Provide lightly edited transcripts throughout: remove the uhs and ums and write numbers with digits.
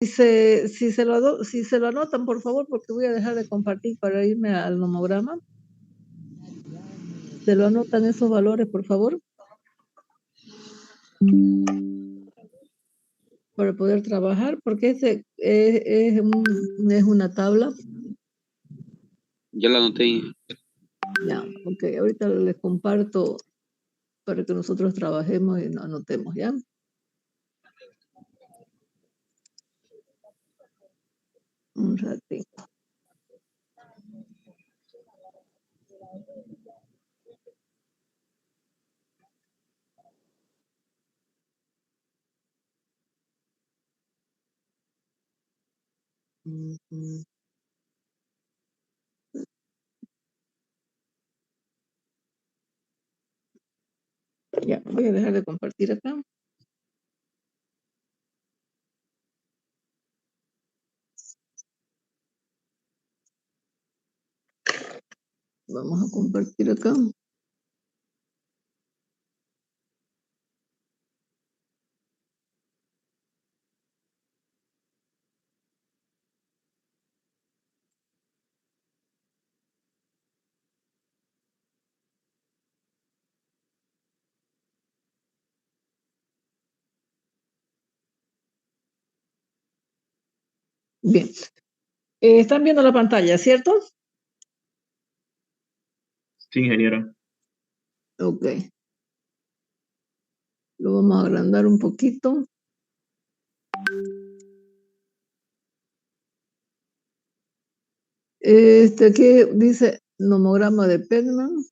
Si se lo anotan, por favor, porque voy a dejar de compartir para irme al nomograma. ¿Se lo anotan esos valores, por favor? Para poder trabajar, porque es una tabla. Ya la anoté. Ya, ok, ahorita les comparto para que nosotros trabajemos y nos anotemos, ¿ya? Un ratito. Ya, voy a dejar de compartir acá. Vamos a compartir acá. Bien. Están viendo la pantalla, ¿cierto? Sí, ingeniera. Ok. Lo vamos a agrandar un poquito. Aquí dice nomograma de Pedman.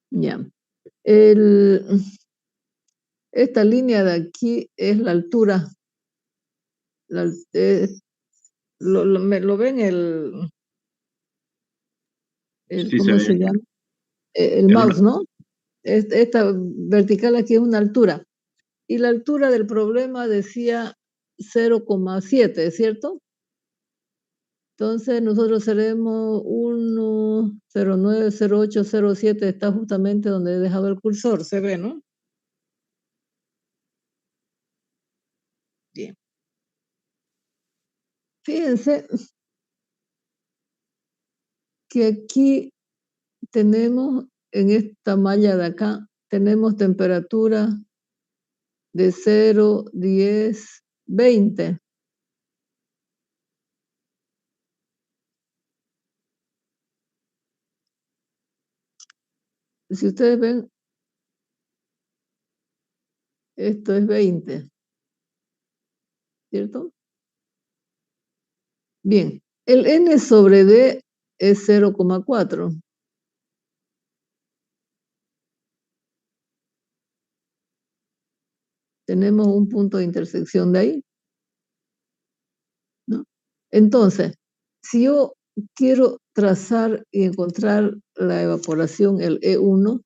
Ya. Esta línea de aquí es la altura. ¿Lo ven Sí, ¿cómo se ve. llama? El Es mouse, ¿no? Esta vertical aquí es una altura. Y la altura del problema decía 0,7, ¿cierto? Entonces nosotros seremos 1, 0,9, 0,8, 0,7, está justamente donde he dejado el cursor, se ve, ¿no? Bien. Fíjense que aquí tenemos, en esta malla de acá, tenemos temperatura de 0, 10, 20. Si ustedes ven, esto es 20, ¿cierto? Bien, el n sobre d es 0,4. Tenemos un punto de intersección de ahí, ¿no? Entonces, si yo quiero trazar y encontrar la evaporación, el E1,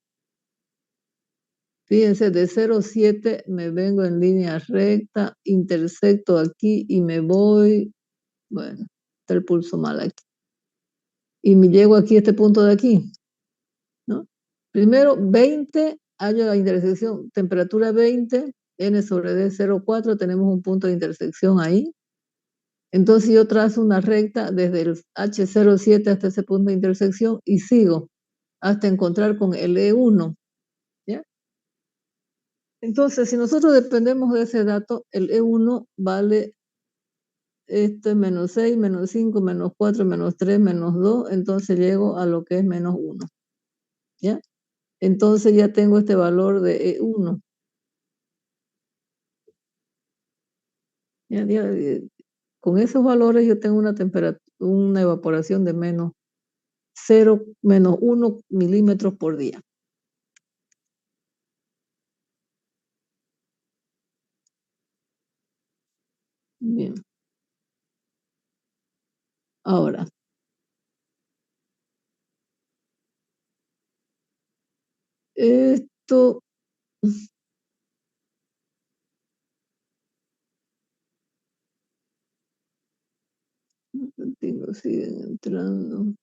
fíjense, de 0,7 me vengo en línea recta, intersecto aquí y me voy, bueno, está el pulso mal aquí. Y me llego aquí a este punto de aquí, ¿no? Primero, 20, hallo la intersección, temperatura 20, n sobre d 0,4, tenemos un punto de intersección ahí. Entonces yo trazo una recta desde el H07 hasta ese punto de intersección y sigo hasta encontrar con el E1, ¿ya? Entonces, si nosotros dependemos de ese dato, el E1 vale menos 6, menos 5, menos 4, menos 3, menos 2, entonces llego a lo que es menos 1, ¿ya? Entonces ya tengo este valor de E1. Con esos valores yo tengo una evaporación de menos 1 milímetros por día. Bien. Ahora, esto siguen entrando.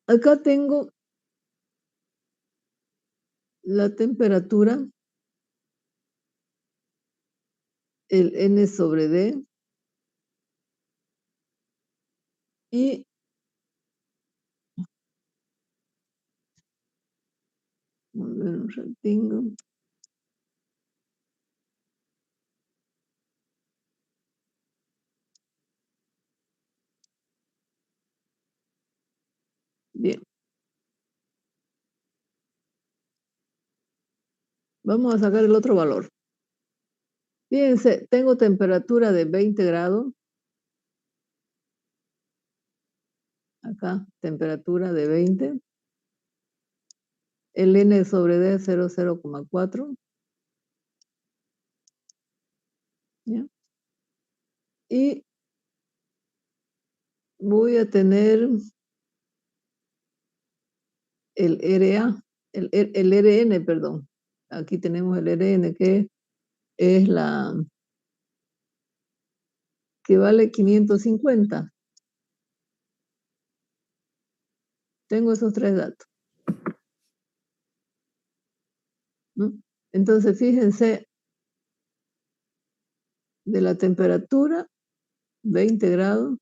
Acá tengo la temperatura, el N sobre D, y a ver un ratingo. Bien. Vamos a sacar el otro valor. Fíjense, tengo temperatura de 20 grados. Acá, temperatura de 20. El N sobre D es 0,4. ¿Ya? Y voy a tener el RA, el RN, perdón. Aquí tenemos el RN, que es la que vale 550. Tengo esos tres datos, ¿no? Entonces, fíjense, de la temperatura, 20 grados,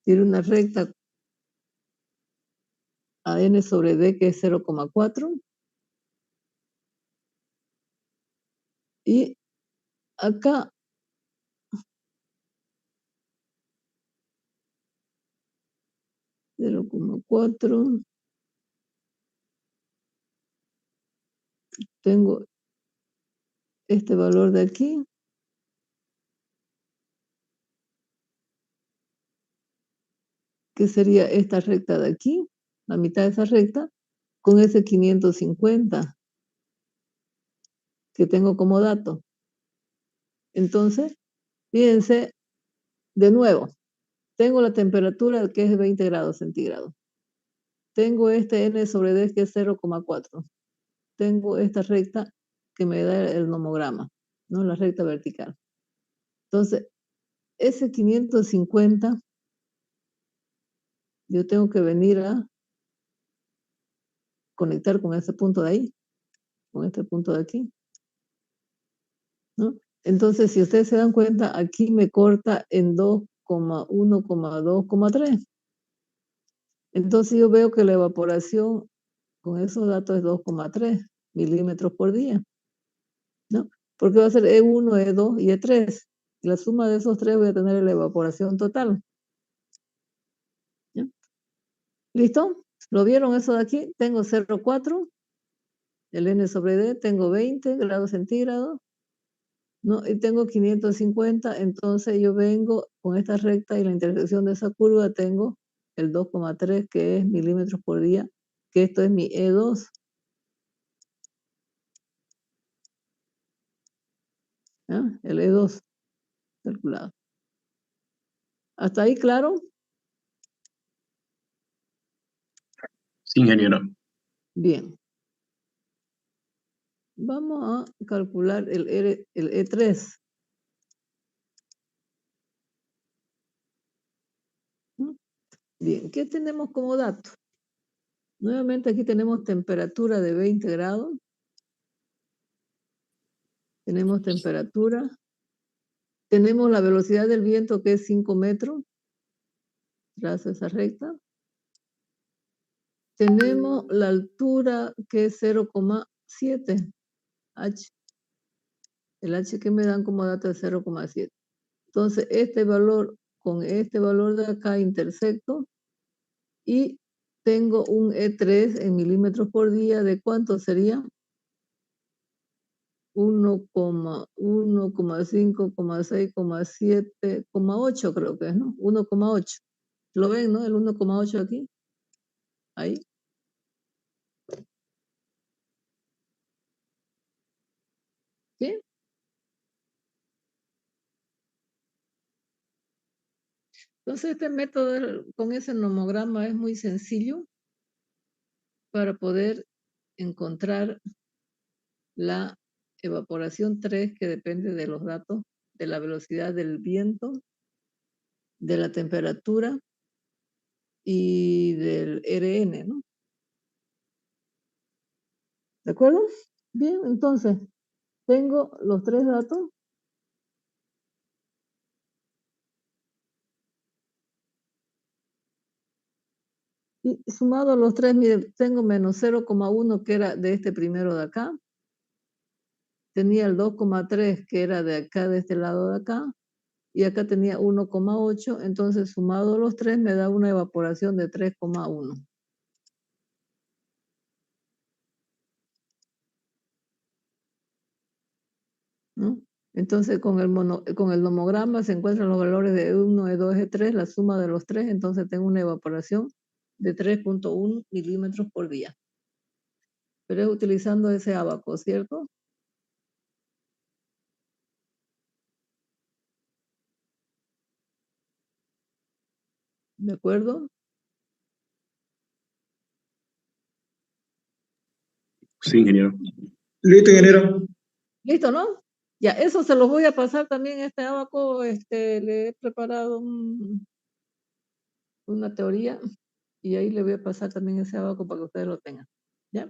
tiene una recta a N sobre D que es 0,4. Y acá, (0,4), tengo este valor de aquí, que sería esta recta de aquí, la mitad de esa recta, con ese 550 que tengo como dato. Entonces, fíjense, de nuevo, tengo la temperatura que es de 20 grados centígrados. Tengo este N sobre D que es 0,4. Tengo esta recta que me da el nomograma, ¿no? La recta vertical. Entonces, ese 550, yo tengo que venir a conectar con ese punto de ahí, con este punto de aquí, ¿no? Entonces, si ustedes se dan cuenta, aquí me corta en 2,1, 2,3. Entonces yo veo que la evaporación con esos datos es 2,3 milímetros por día, ¿no? Porque va a ser E1, E2 y E3. La suma de esos tres voy a tener la evaporación total. ¿Ya? ¿Listo? ¿Lo vieron eso de aquí? Tengo 0,4, el N sobre D, tengo 20 grados centígrados, ¿no? Y tengo 550, entonces yo vengo con esta recta y la intersección de esa curva tengo el 2,3, que es milímetros por día, que esto es mi E2. ¿Ya? El E2 calculado. ¿Hasta ahí claro? Sí, ingeniera. Bien. Vamos a calcular el E3. ¿No? Bien, ¿qué tenemos como dato? Nuevamente aquí tenemos temperatura de 20 grados. Tenemos temperatura. Tenemos la velocidad del viento que es 5 metros. Trazo esa recta. Tenemos la altura que es 0,7 H. El H que me dan como dato es 0,7. Entonces, este valor con este valor de acá intersecto y tengo un E3 en milímetros por día. ¿De cuánto sería? 1,1, 6, 7, 8 creo que es, ¿no? 1,8. ¿Lo ven, no? El 1,8 aquí. Ahí. ¿Sí? Entonces, este método con ese nomograma es muy sencillo para poder encontrar la evaporación 3, que depende de los datos de la velocidad del viento, de la temperatura y del Rn, ¿no? ¿De acuerdo? Bien, entonces, tengo los tres datos. Y sumado los tres, mire, tengo menos 0,1 que era de este primero de acá. Tenía el 2,3 que era de acá, de este lado de acá. Y acá tenía 1,8. Entonces, sumado los tres, me da una evaporación de 3,1. ¿No? Entonces, con el nomograma se encuentran los valores de E1, E2, E3, la suma de los tres, entonces tengo una evaporación de 3,1 milímetros por día. Pero es utilizando ese ábaco, ¿cierto? ¿De acuerdo? Sí, ingeniero. Listo, ingeniero. ¿Listo, no? Ya, eso se los voy a pasar también este ábaco. Le he preparado una teoría y ahí le voy a pasar también ese ábaco para que ustedes lo tengan. ¿Ya?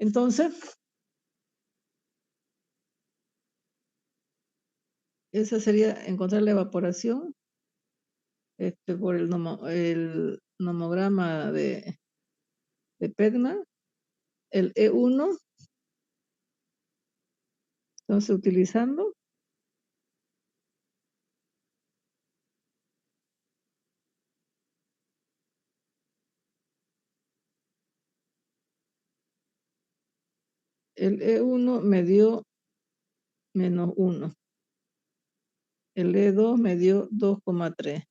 Entonces, esa sería encontrar la evaporación por el nomograma de Pedman, el E1, entonces utilizando el E1 me dio menos 1, el E2 me dio 2,3,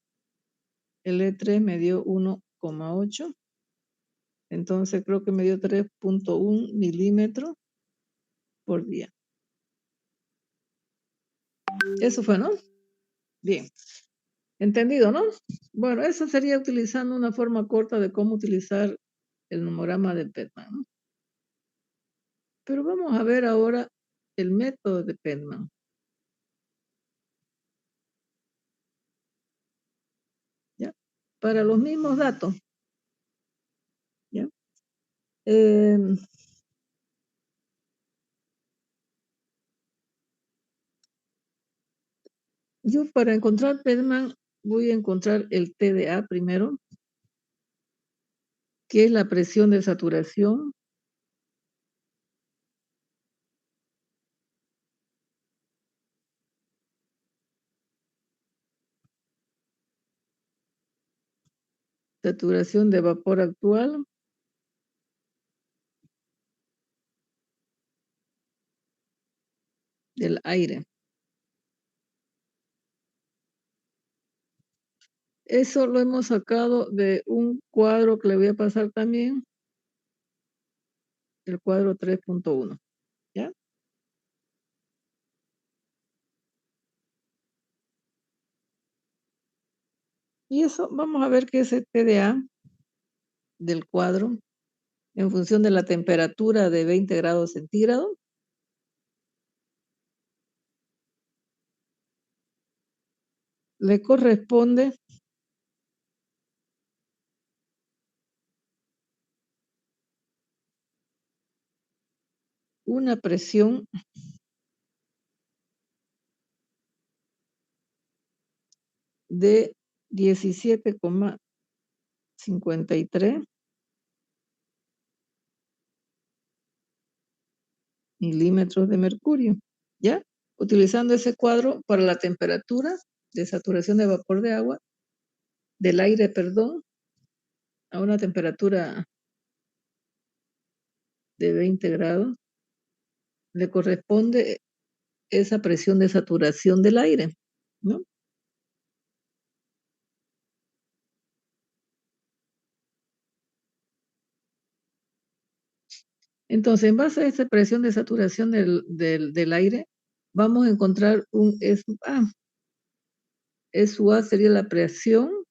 el E3 me dio 1,8, entonces creo que me dio 3,1 milímetros por día. Eso fue, ¿no? Bien. ¿Entendido, no? Bueno, eso sería utilizando una forma corta de cómo utilizar el nomograma de Pedman, ¿no? Pero vamos a ver ahora el método de Pedman. ¿Ya? Para los mismos datos. ¿Ya? Yo para encontrar Pedman voy a encontrar el TDA primero, que es la presión de saturación. Saturación de vapor actual. Del aire. Eso lo hemos sacado de un cuadro que le voy a pasar también, el cuadro 3.1, ¿ya? Y eso, vamos a ver qué es el TDA del cuadro en función de la temperatura de 20 grados centígrados. Le corresponde una presión de 17,53 milímetros de mercurio, ¿ya? Utilizando ese cuadro para la temperatura de saturación de vapor de agua, del aire, perdón, a una temperatura de 20 grados, le corresponde esa presión de saturación del aire, ¿no? Entonces, en base a esta presión de saturación del aire, vamos a encontrar un SUA. SUA sería la presión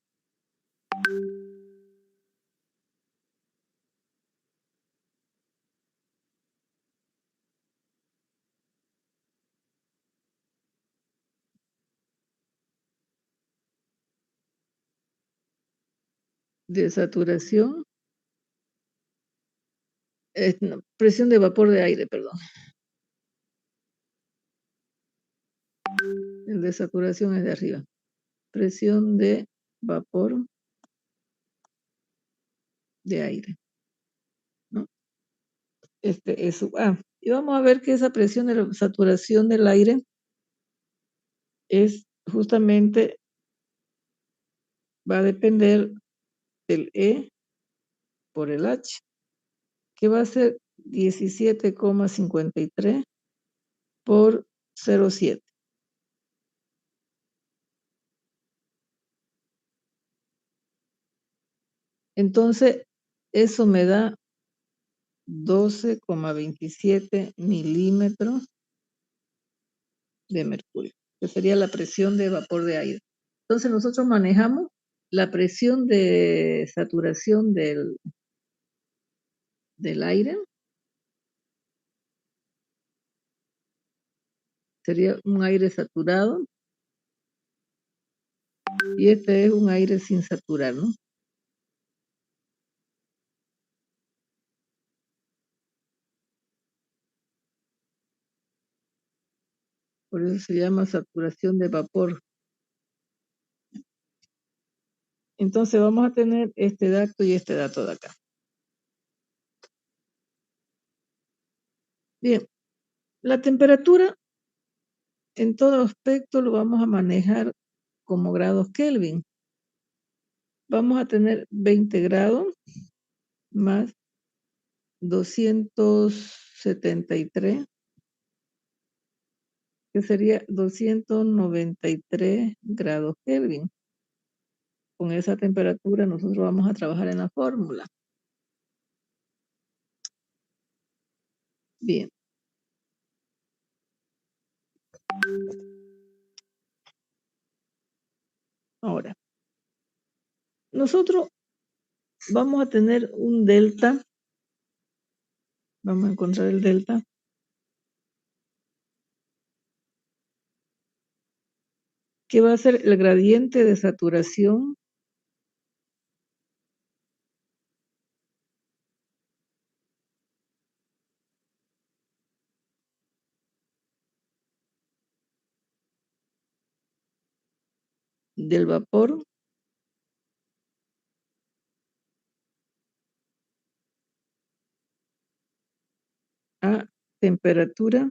de saturación, no, presión de vapor de aire, perdón. El de saturación es de arriba. Presión de vapor de aire, ¿no? Este es y vamos a ver que esa presión de la saturación del aire es justamente, va a depender del E por el H, que va a ser 17,53 por 0,7. Entonces, eso me da 12,27 milímetros de mercurio, que sería la presión de vapor de aire. Entonces, nosotros manejamos la presión de saturación del aire. Sería un aire saturado. Y este es un aire sin saturar, ¿no? Por eso se llama saturación de vapor. Entonces vamos a tener este dato y este dato de acá. Bien, la temperatura en todo aspecto lo vamos a manejar como grados Kelvin. Vamos a tener 20 grados más 273, que sería 293 grados Kelvin. Con esa temperatura nosotros vamos a trabajar en la fórmula. Bien. Ahora, nosotros vamos a tener un delta. Vamos a encontrar el delta. Que va a ser el gradiente de saturación del vapor a temperatura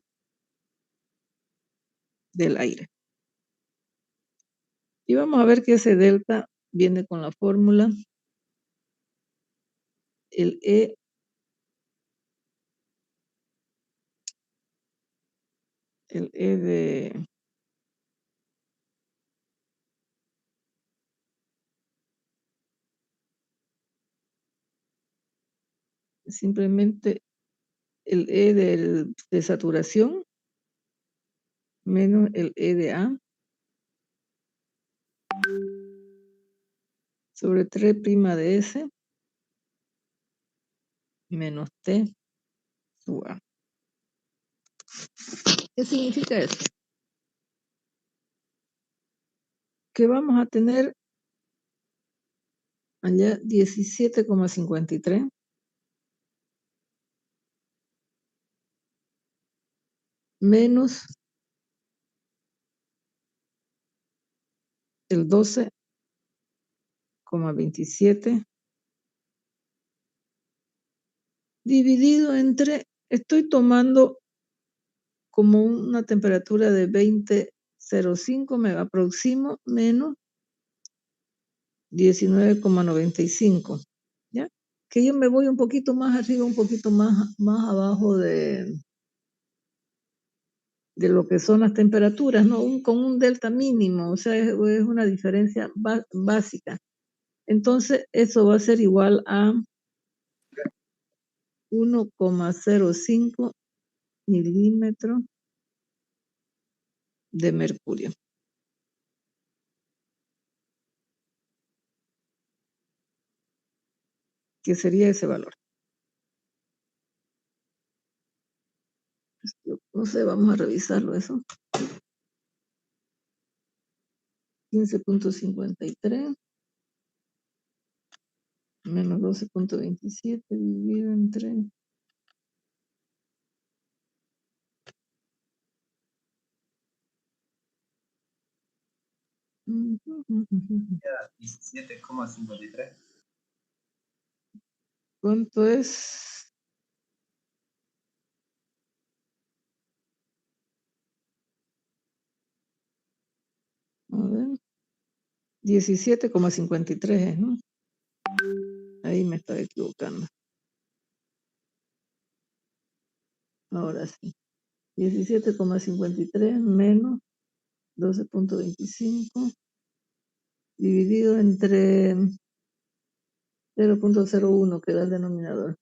del aire. Y vamos a ver que ese delta viene con la fórmula. El E de simplemente el E de saturación menos el E de A sobre 3' de S menos T sub A. ¿Qué significa eso? Que vamos a tener allá 17,53 menos el 12,27 dividido entre, estoy tomando como una temperatura de 20,05, me aproximo, menos 19,95, ¿ya? Que yo me voy un poquito más arriba, un poquito más abajo de lo que son las temperaturas, ¿no? Con un delta mínimo, o sea, es una diferencia básica. Entonces, eso va a ser igual a 1,05 milímetros de mercurio. Que sería ese valor. No sé, vamos a revisarlo eso. 15,53 Menos 12.27 dividido entre... Queda 17,53. ¿Cuánto es? A ver. 17,53, ¿no? Ahí me estaba equivocando. Ahora sí. 17,53 menos 12.25 dividido entre 0.01, que da el denominador.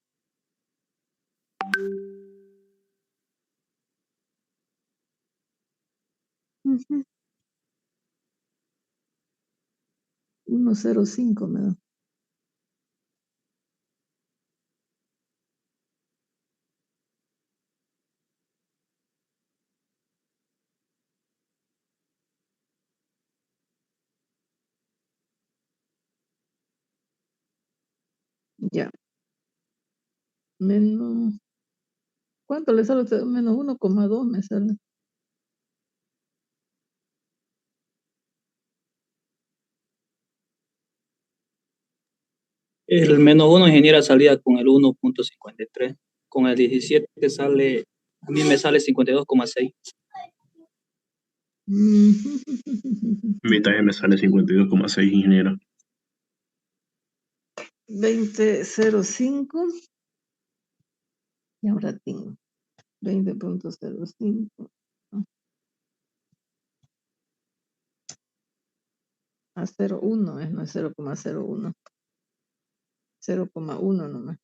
Ujú. 1,05 me da. Ya. Menos... ¿Cuánto le sale a usted? Menos 1,2 me sale. El menos 1, ingeniera, salía con el 1.53. Con el 17 sale, a mí me sale 52,6. Mi taller me sale 52,6, ingeniero. 20,05. Y ahora tengo 20.05 a 0,1 no es 0,01. 0,1 nomás.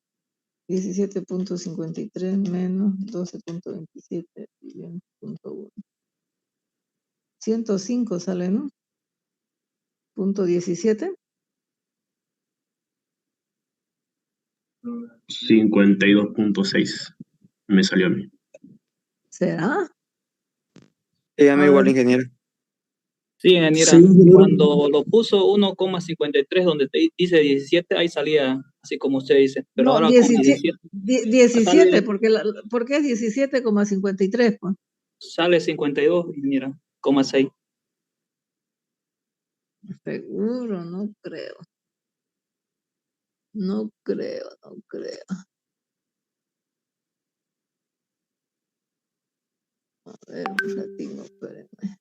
17.53 menos 12.27 y 20.1. 105 sale, ¿no? Punto 17. 52,6 me salió a mí. ¿Será? Dígame A igual, ver. ingeniero. Sí, ingeniera, Sí, ingeniero. cuando lo puso 1,53, donde te dice 17, ahí salía así como usted dice. Pero No, ahora con 17 17, sale, porque es 17,53, pues. sale 52, ingeniera, 6. Seguro, no creo. No creo, no creo. A ver, un ratito, espérenme.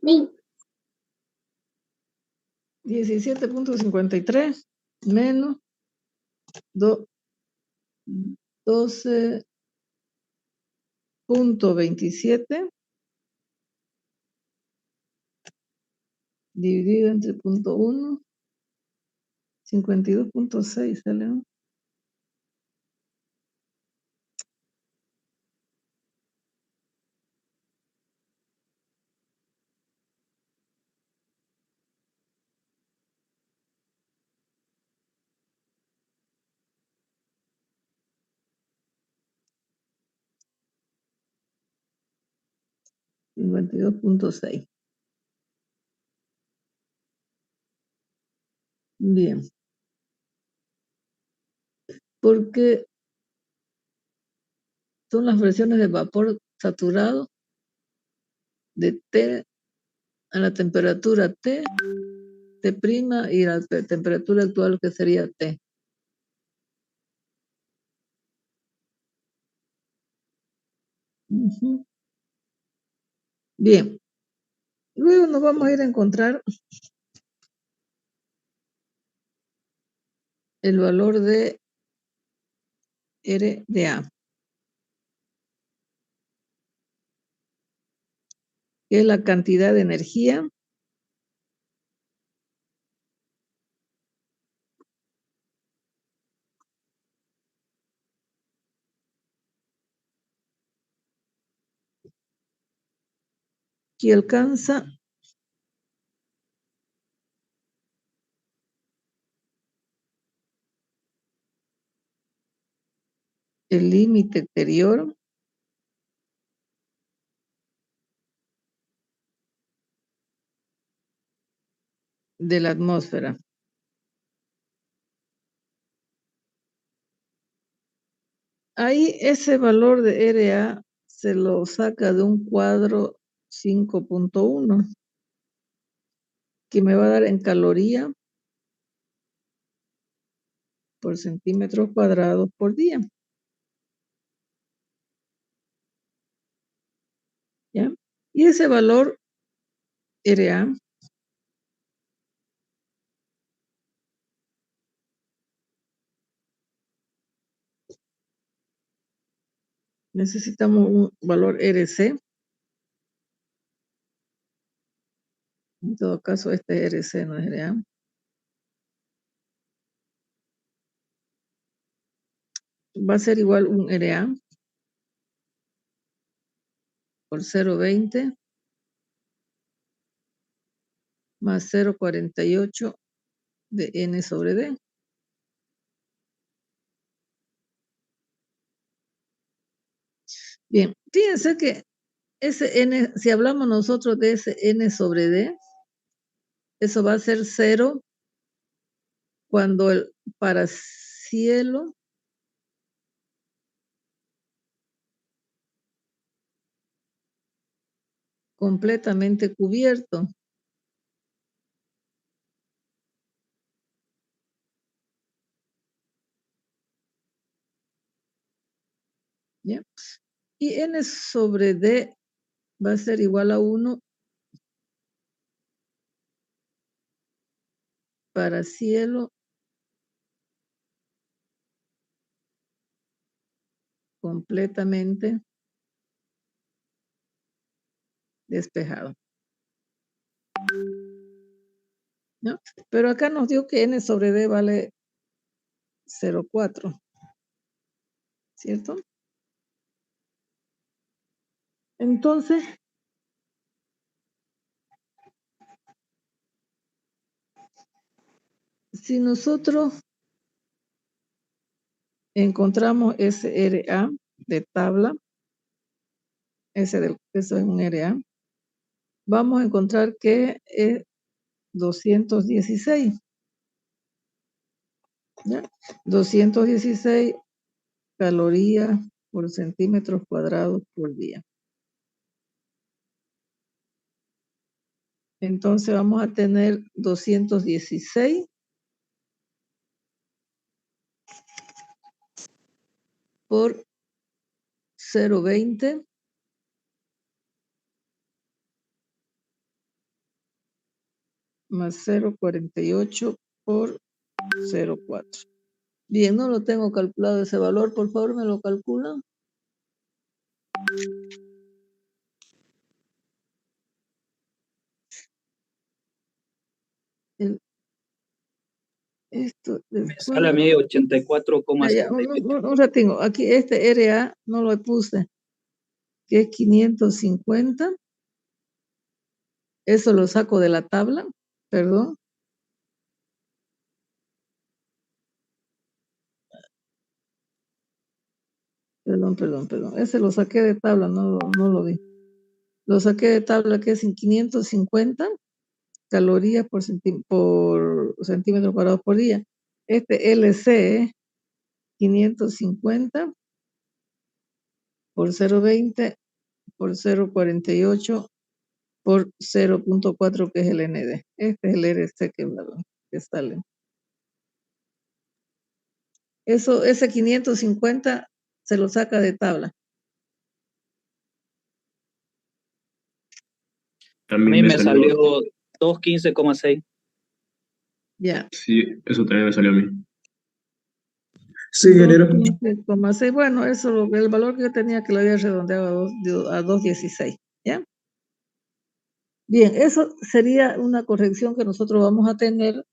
Sí. 17.53 menos 12.27 dividido entre 0.1, 52.6 sale, ¿no? $52.6. Bien. Porque son las versiones de vapor saturado de T a la temperatura T, T' y la temperatura actual que sería T. Ujú. Bien. Luego nos vamos a ir a encontrar el valor de R de A, que es la cantidad de energía que alcanza el límite exterior de la atmósfera. Ahí ese valor de RA se lo saca de un cuadro 5.1 que me va a dar en caloría por centímetros cuadrados por día. ¿Ya? Y ese valor RA necesitamos un valor RC. En todo caso, este es RC, no es RA. Va a ser igual un RA por 0.20 más 0.48 de N sobre D. Bien, fíjense que ese N, si hablamos nosotros de ese N sobre D, eso va a ser 0 cuando el paracielo completamente cubierto. ¿Ya? Y N sobre D va a ser igual a 1 para cielo completamente despejado. ¿No? Pero acá nos dio que N sobre D vale 0.4, ¿cierto? Entonces, si nosotros encontramos ese RA de tabla, eso es un RA, vamos a encontrar que es 216. ¿Ya? 216 calorías por centímetros cuadrados por día. Entonces vamos a tener 216 por 0.20 más 0.48 por 0.4. Bien, no lo tengo calculado ese valor, por favor me lo calculan. Esto Me después. sale a mí 84,77. Un ratingo, aquí este RA no lo puse, que es 550. Eso lo saco de la tabla, perdón. Perdón. Ese lo saqué de tabla, no lo vi. Lo saqué de tabla, que es en 550 calorías por centímetro cuadrado por día. Este LC, 550 por 0,20 por 0,48 por 0,4, que es el ND. Este es el RC que sale. Ese 550 se lo saca de tabla. A A mí mí me me salió. salió 215,6. Ya. Sí, eso también me salió a mí. Sí, ingeniero. 2,6. Bueno, eso el valor que yo tenía, que lo había redondeado a 2,16. ¿Ya? Bien, eso sería una corrección que nosotros vamos a tener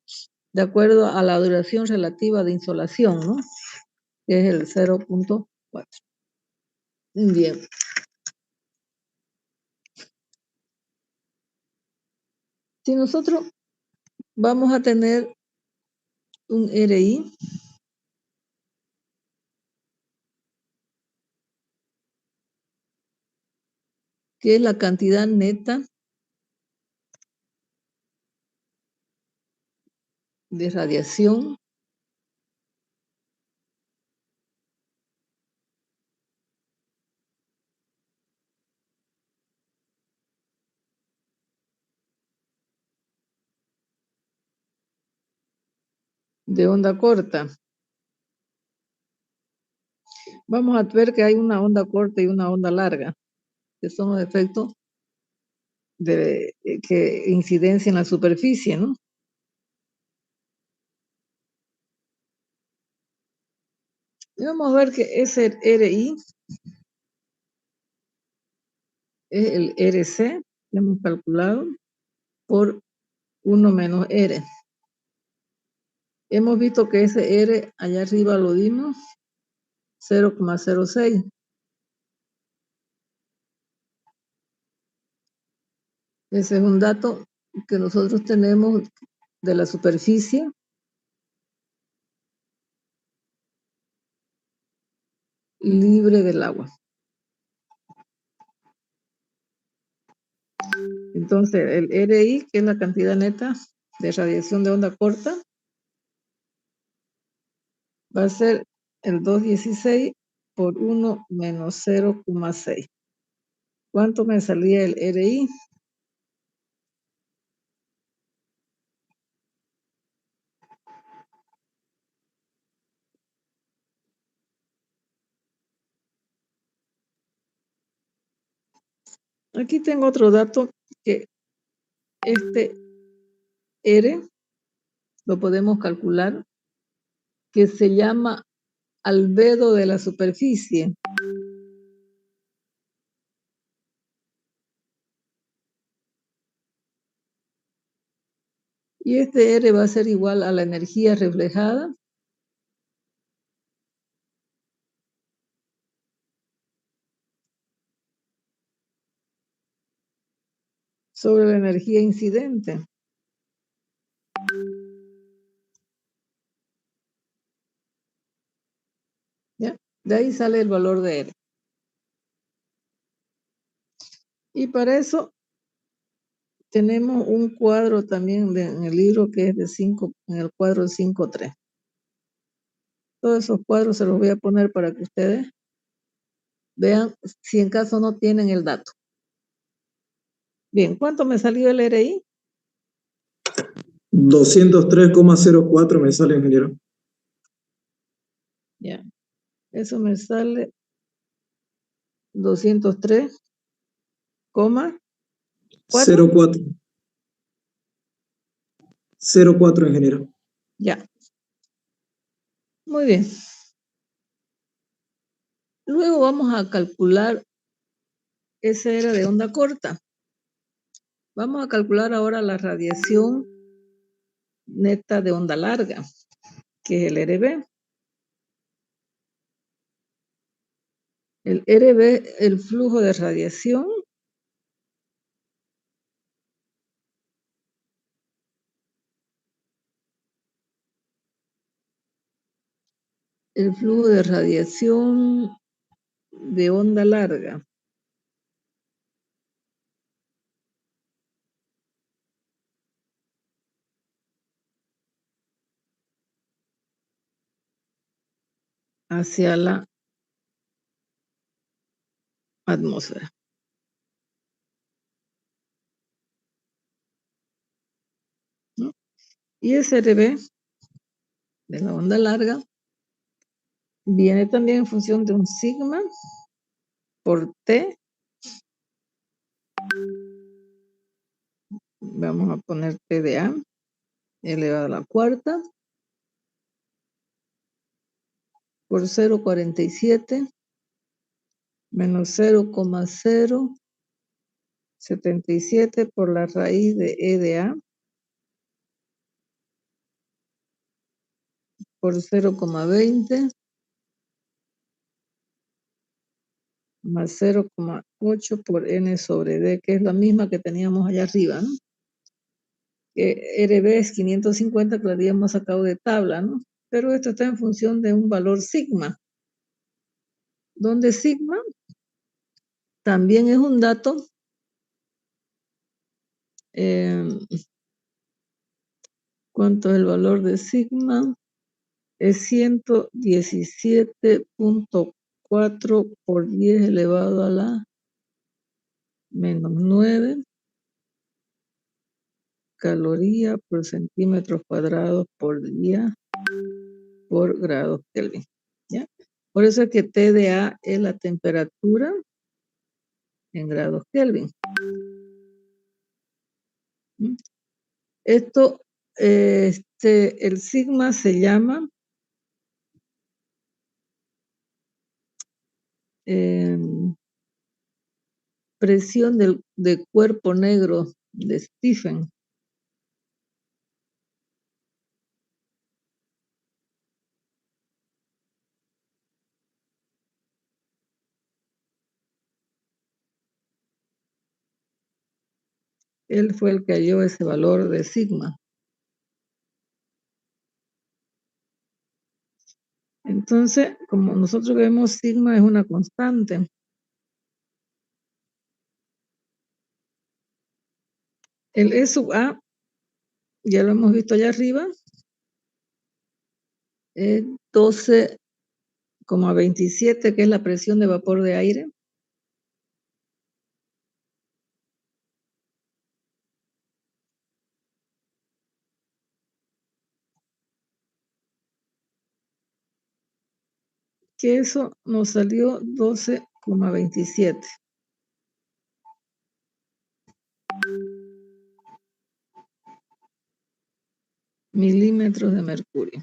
de acuerdo a la duración relativa de insolación, ¿no? Que es el 0,4. Bien. Si nosotros vamos a tener un RI que es la cantidad neta de radiación de onda corta. Vamos a ver que hay una onda corta y una onda larga, que son los efectos que incidencia en la superficie, ¿no? Y vamos a ver que ese RI es el RC, que hemos calculado, por 1 menos R. Hemos visto que ese R allá arriba lo dimos 0,06. Ese es un dato que nosotros tenemos de la superficie libre del agua. Entonces, el RI, que es la cantidad neta de radiación de onda corta, va a ser el 216 por 1 menos 0,6. ¿Cuánto me salía el RI? Aquí tengo otro dato, que este R lo podemos calcular, que se llama albedo de la superficie. Y este R va a ser igual a la energía reflejada sobre la energía incidente. ¿Ya? De ahí sale el valor de R. Y para eso tenemos un cuadro también en el libro, que es de 5, en el cuadro 5.3. Todos esos cuadros se los voy a poner para que ustedes vean si en caso no tienen el dato. Bien, ¿cuánto me salió el RI? 203,04 me sale, ingeniero. Ya. Eso me sale 203,4. 04. 04, ingeniero. Ya. Muy bien. Luego vamos a calcular ese era de onda corta. Vamos a calcular ahora la radiación neta de onda larga, que es el RB. El RB, el flujo de radiación, el flujo de radiación de onda larga. Hacia la atmósfera. ¿No? Y ese RB de la onda larga viene también en función de un sigma por T. Vamos a poner T de A elevado a la cuarta por 0,47 menos 0,077 por la raíz de E de A por 0,20 más 0,8 por N sobre D, que es la misma que teníamos allá arriba, ¿no? RB es 550 que lo habíamos sacado de tabla, ¿no? Pero esto está en función de un valor sigma, donde sigma también es un dato ¿cuánto es el valor de sigma? Es 117.4 por 10 elevado a la menos 9 calorías por centímetros cuadrados por día por grados Kelvin. ¿Ya? Por eso es que T de A es la temperatura en grados Kelvin. ¿Mm? Esto, el sigma se llama presión de cuerpo negro de Stephen. Él fue el que halló ese valor de sigma. Entonces, como nosotros vemos, sigma es una constante. El E sub A, ya lo hemos visto allá arriba, es 12,27, que es la presión de vapor de aire. Que eso nos salió 12,27. Milímetros de mercurio.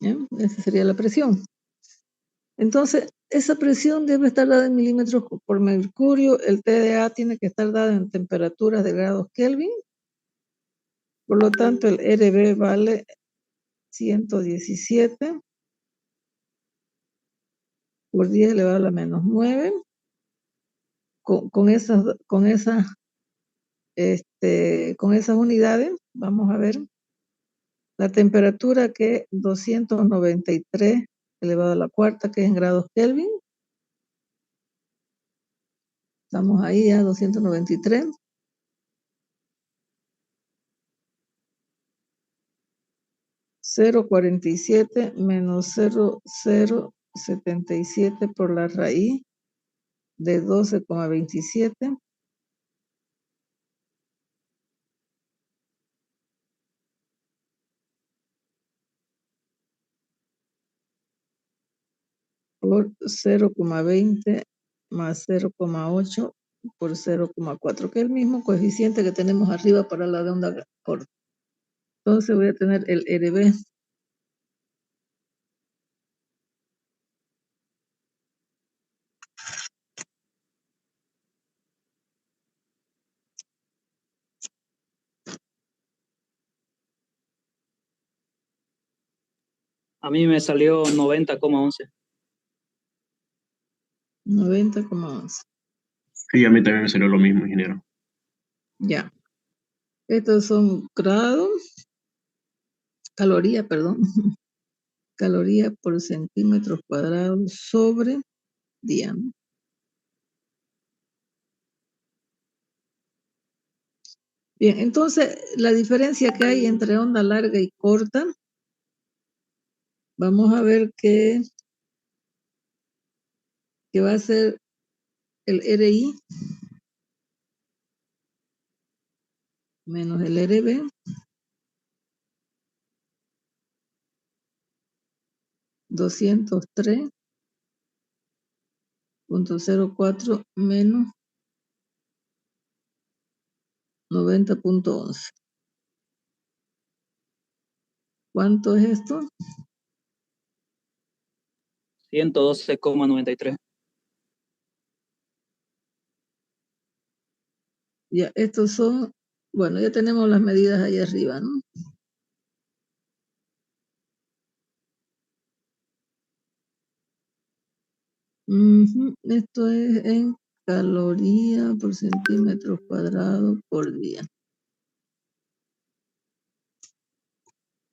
¿Ya? Esa sería la presión. Entonces, esa presión debe estar dada en milímetros por mercurio. El TDA tiene que estar dado en temperaturas de grados Kelvin. Por lo tanto, el RB vale 117 por 10 elevado a la menos 9. Con esas unidades, vamos a ver la temperatura, que es 293 elevado a la cuarta, que es en grados Kelvin. Estamos ahí a 293. 0,47 menos 0,077 por la raíz de 12,27 por 0,20 más 0,8 por 0,4, que es el mismo coeficiente que tenemos arriba para la de onda corta. Entonces voy a tener el RB. A mí me salió 90,11. 90,11. Sí, a mí también me salió lo mismo, ingeniero. Ya. Estos son grados, caloría, perdón. Caloría por centímetros cuadrados sobre día, ¿no? Bien, entonces la diferencia que hay entre onda larga y corta, vamos a ver que va a ser el RI menos el RB, 203.04 menos 90.11. ¿Cuánto es esto? 112,93. Ya, estos son, bueno, ya tenemos las medidas ahí arriba, ¿no? Esto es en caloría por centímetro cuadrado por día.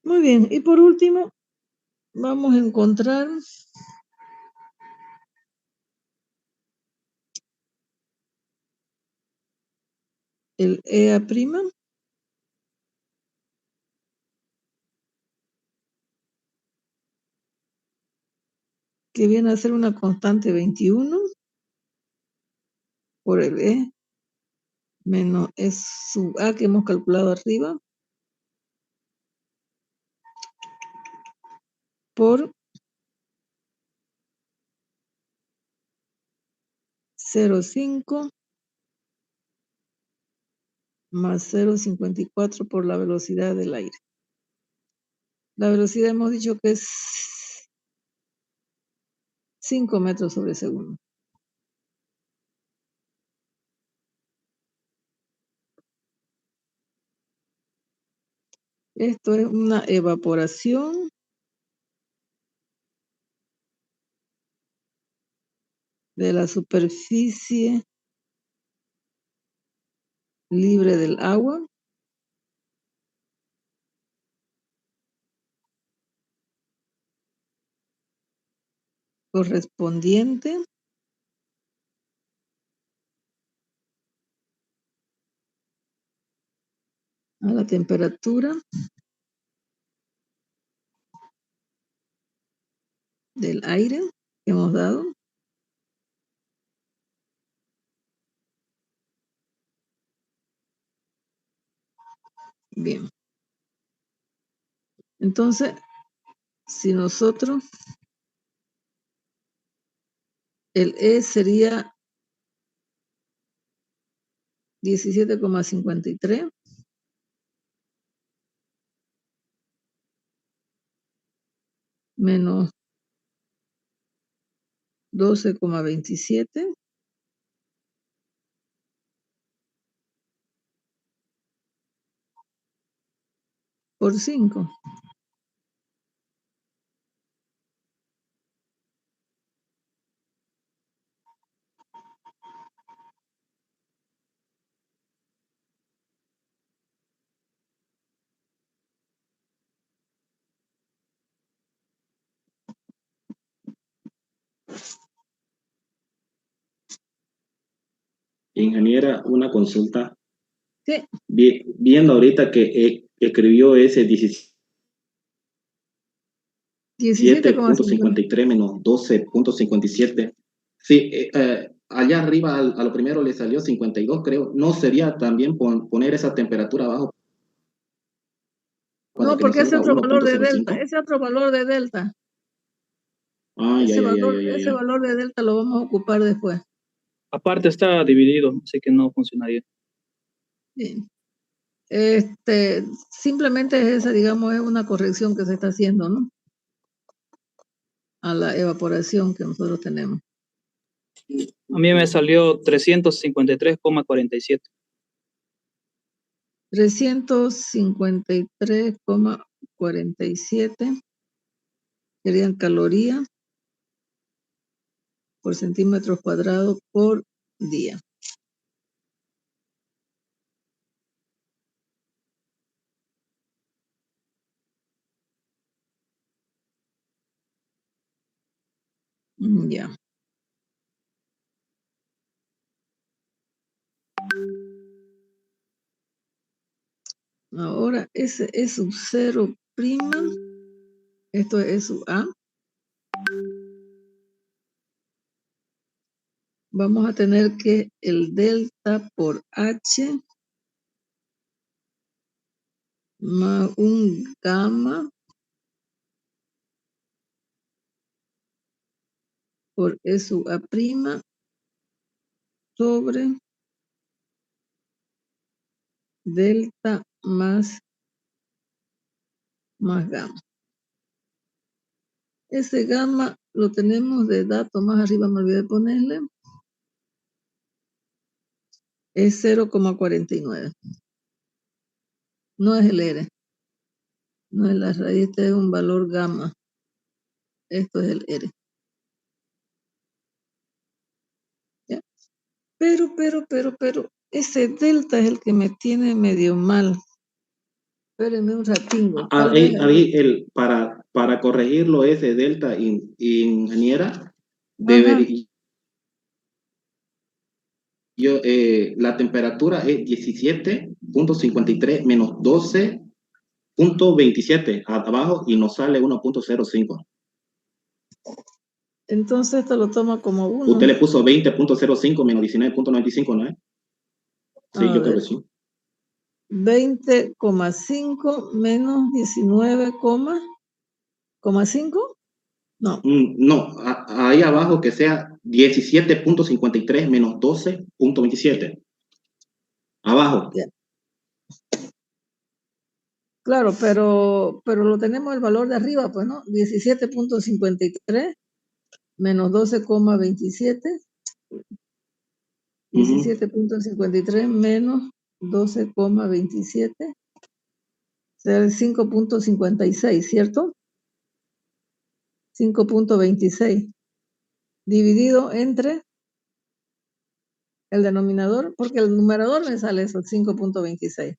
Muy bien, y por último, vamos a encontrar el EA', que viene a ser una constante 21 por el E menos S sub A que hemos calculado arriba por 0,5 más 0,54 por la velocidad del aire. La velocidad hemos dicho que es 5 metros sobre segundo. Esto es una evaporación de la superficie libre del agua correspondiente a la temperatura del aire que hemos dado bien. Entonces, si nosotros, el E sería 17,53 menos 12,27 por 5. Ingeniera, una consulta. Sí, Viendo ahorita que escribió ese 17,50. 17.53 menos 12.57. Sí, allá arriba a lo primero le salió 52, creo. ¿No sería también poner esa temperatura abajo para No, que nos porque ese salga otro valor de delta, 1.05? ese otro valor de delta, Ah, ya, ese ya, ya, valor, ya, ya, ese ya. valor de delta lo vamos a ocupar después. Aparte está dividido, así que no funcionaría. Sí. Simplemente es esa, digamos, es una corrección que se está haciendo, ¿no? A la evaporación que nosotros tenemos. A mí me salió 353,47. 353,47 Serían calorías por centímetros cuadrados por día. Ya. Ahora, ese es su 0', esto es su A. Vamos a tener que el delta por H más un gamma por E sub A' sobre delta más gamma. Ese gamma lo tenemos de dato más arriba, me olvidé ponerle. Es 0,49. No es el R. No es la raíz, este es un valor gamma. Esto es el R. ¿Ya? Pero, ese delta es el que me tiene medio mal. Espérenme un ratingo. Para corregirlo, ese delta, ingeniera, debería... la temperatura es 17.53 menos 12.27 abajo y nos sale 1.05. Entonces esto lo toma como 1. Usted le puso 20.05 menos 19.95, ¿no es? Sí, yo creo que sí. 20,5 menos 19,5. No. No, ahí abajo que sea 17.53 menos 12.27. Abajo. Yeah. Claro, pero lo tenemos el valor de arriba, pues, ¿no? 17.53 menos 12,27. 17.53 menos 12,27. Será el 5.56, ¿cierto? 5.26. Dividido entre el denominador, porque el numerador me sale eso, 5.26.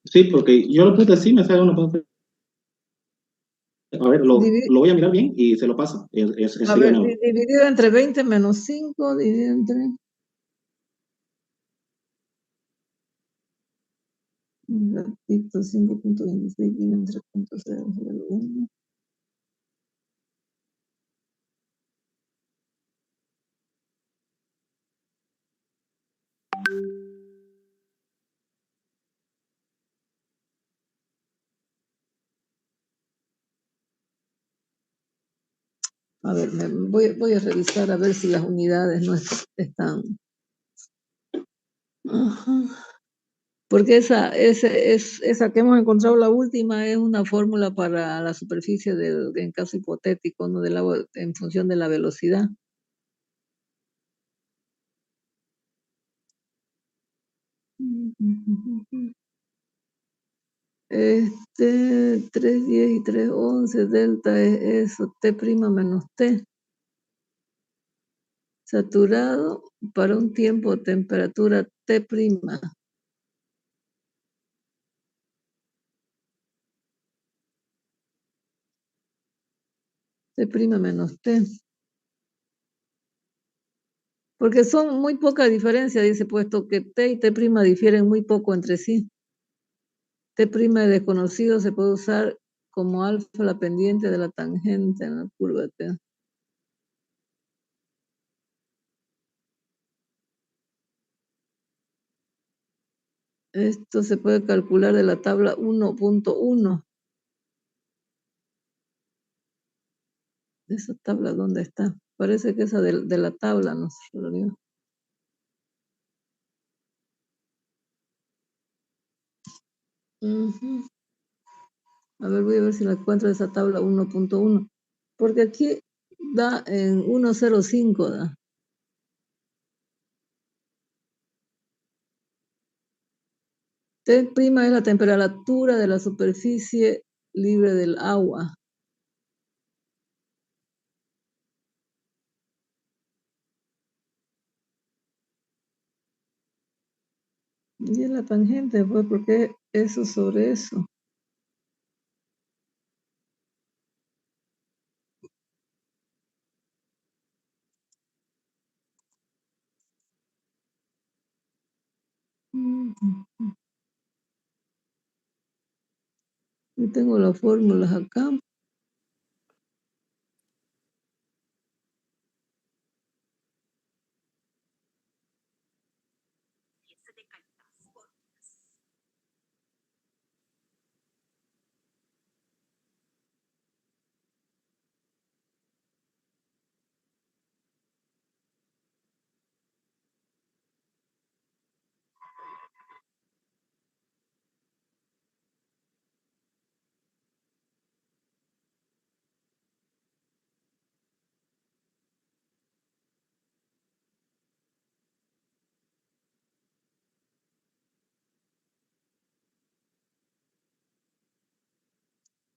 Sí, porque yo lo puse así, me sale 1. A ver, lo voy a mirar bien y se lo paso. A ver, dividido entre 20 menos 5, dividido entre... Un ratito, 5.26 dividido entre 3.001. A ver, voy a revisar a ver si las unidades no están. Ajá. Porque esa que hemos encontrado, la última, es una fórmula para la superficie en caso hipotético, ¿no? Del agua en función de la velocidad. Este 310 y 311, delta es eso, T' menos T. Saturado para un tiempo, temperatura T'. T' menos T. Porque son muy poca diferencia, dice, puesto que T y T' difieren muy poco entre sí. T' desconocido se puede usar como alfa la pendiente de la tangente en la curva T. Esto se puede calcular de la tabla 1.1. ¿Esa tabla dónde está? Parece que esa de la tabla, no sé. A ver, voy a ver si la encuentro esa tabla 1.1. Porque aquí da en 1.05, da. T' es la temperatura de la superficie libre del agua. Y es la tangente, pues, porque eso sobre eso. Yo tengo las fórmulas acá.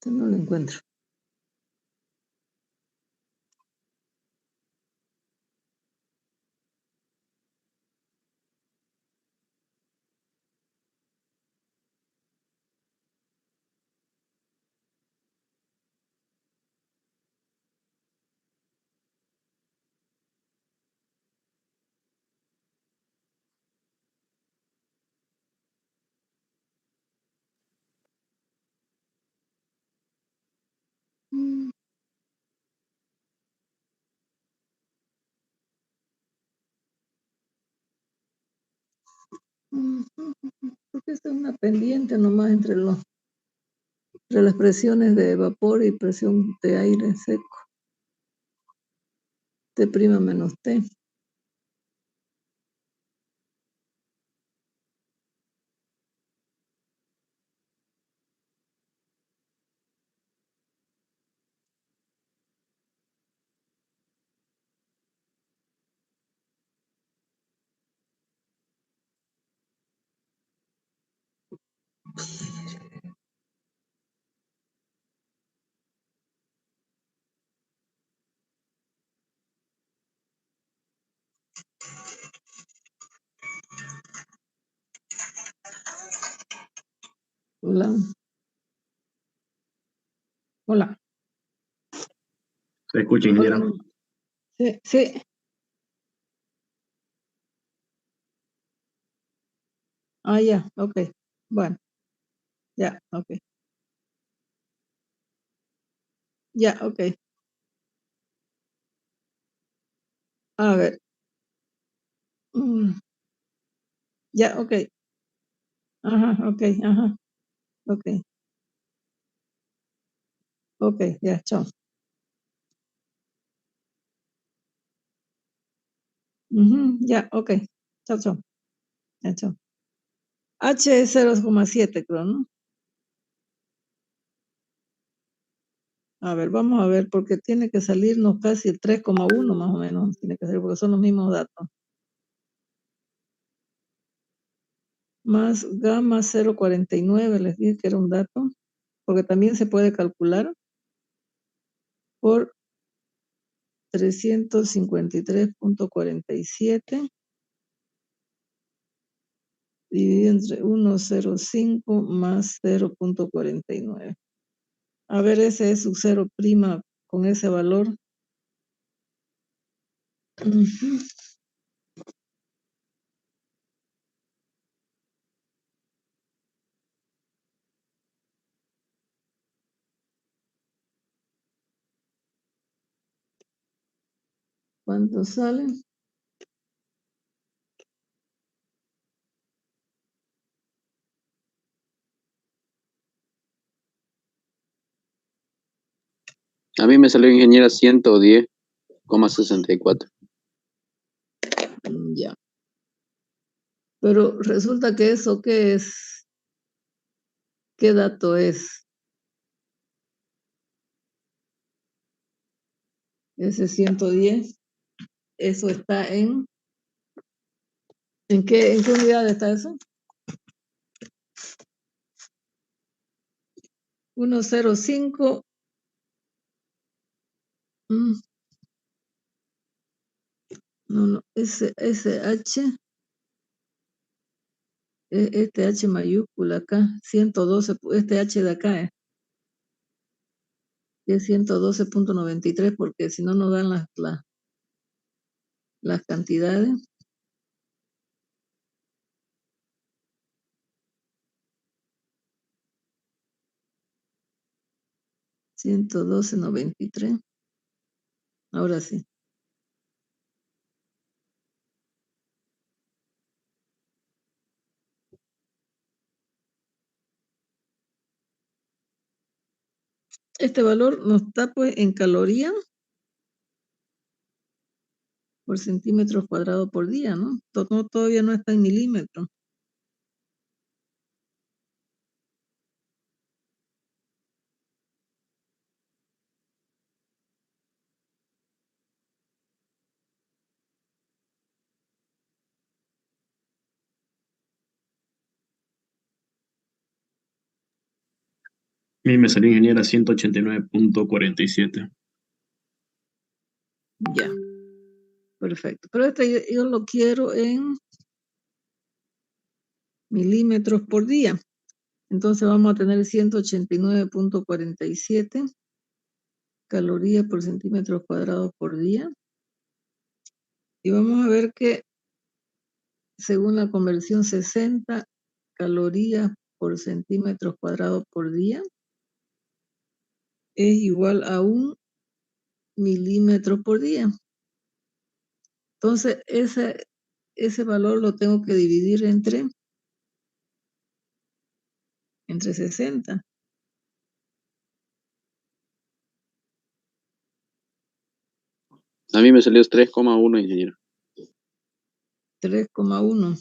No lo encuentro. Porque esta es una pendiente nomás entre las presiones de vapor y presión de aire seco. T' menos T. Hola. Hola. ¿Se escucha, ingeniera? Hola. Sí, sí. Ah, ya, ok. Bueno. Ya, ok. Ya, ok. A ver. Ya, ok. Ajá, ok, ajá. Ok. Ok, ya, chao. Ya, ok. Chao, chao. Ya, chao. H es 0,7, creo, ¿no? A ver, vamos a ver, porque tiene que salirnos casi el 3,1 más o menos. Tiene que ser, porque son los mismos datos. Más gamma 0,49, les dije que era un dato, porque también se puede calcular por 353.47 dividido entre 1,05 más 0,49. A ver, ese es su 0' con ese valor. ¿Cuánto sale? A mí me salió ingeniera 110,64. Ya. Pero resulta que eso, ¿qué es? ¿Qué dato es? Ese 110. Eso está en qué unidad está eso? 105. No, SH, este H mayúscula acá, 112, este H de acá es 112.93, porque si no nos dan las cantidades. $112.93. Ahora sí. Este valor nos está pues en calorías por centímetros cuadrados por día, ¿no? Todavía no está en milímetros. A mí me salió, ingeniera, 189.47. Ya. Perfecto. Pero este yo lo quiero en milímetros por día. Entonces vamos a tener 189.47 calorías por centímetro cuadrado por día. Y vamos a ver que según la conversión 60 calorías por centímetro cuadrado por día es igual a 1 milímetro por día. Entonces ese valor lo tengo que dividir entre 60. A mí me salió 3,1, ingeniero. 3,1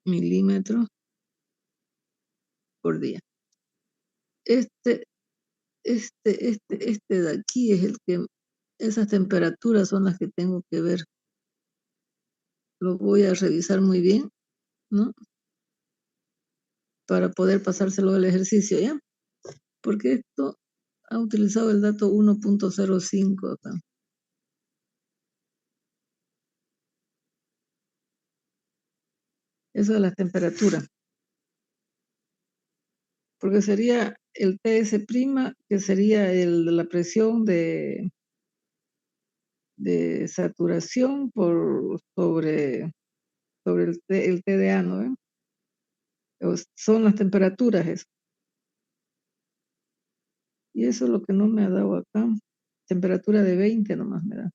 milímetros por día. Este de aquí es el que, esas temperaturas son las que tengo que ver. Lo voy a revisar muy bien, ¿no? Para poder pasárselo al ejercicio, ¿ya? Porque esto ha utilizado el dato 1.05 acá. Eso es la temperatura. Porque sería el TS', que sería la presión de saturación sobre el TDA, ¿no? Son las temperaturas eso. Y eso es lo que no me ha dado acá. Temperatura de 20 nomás me da.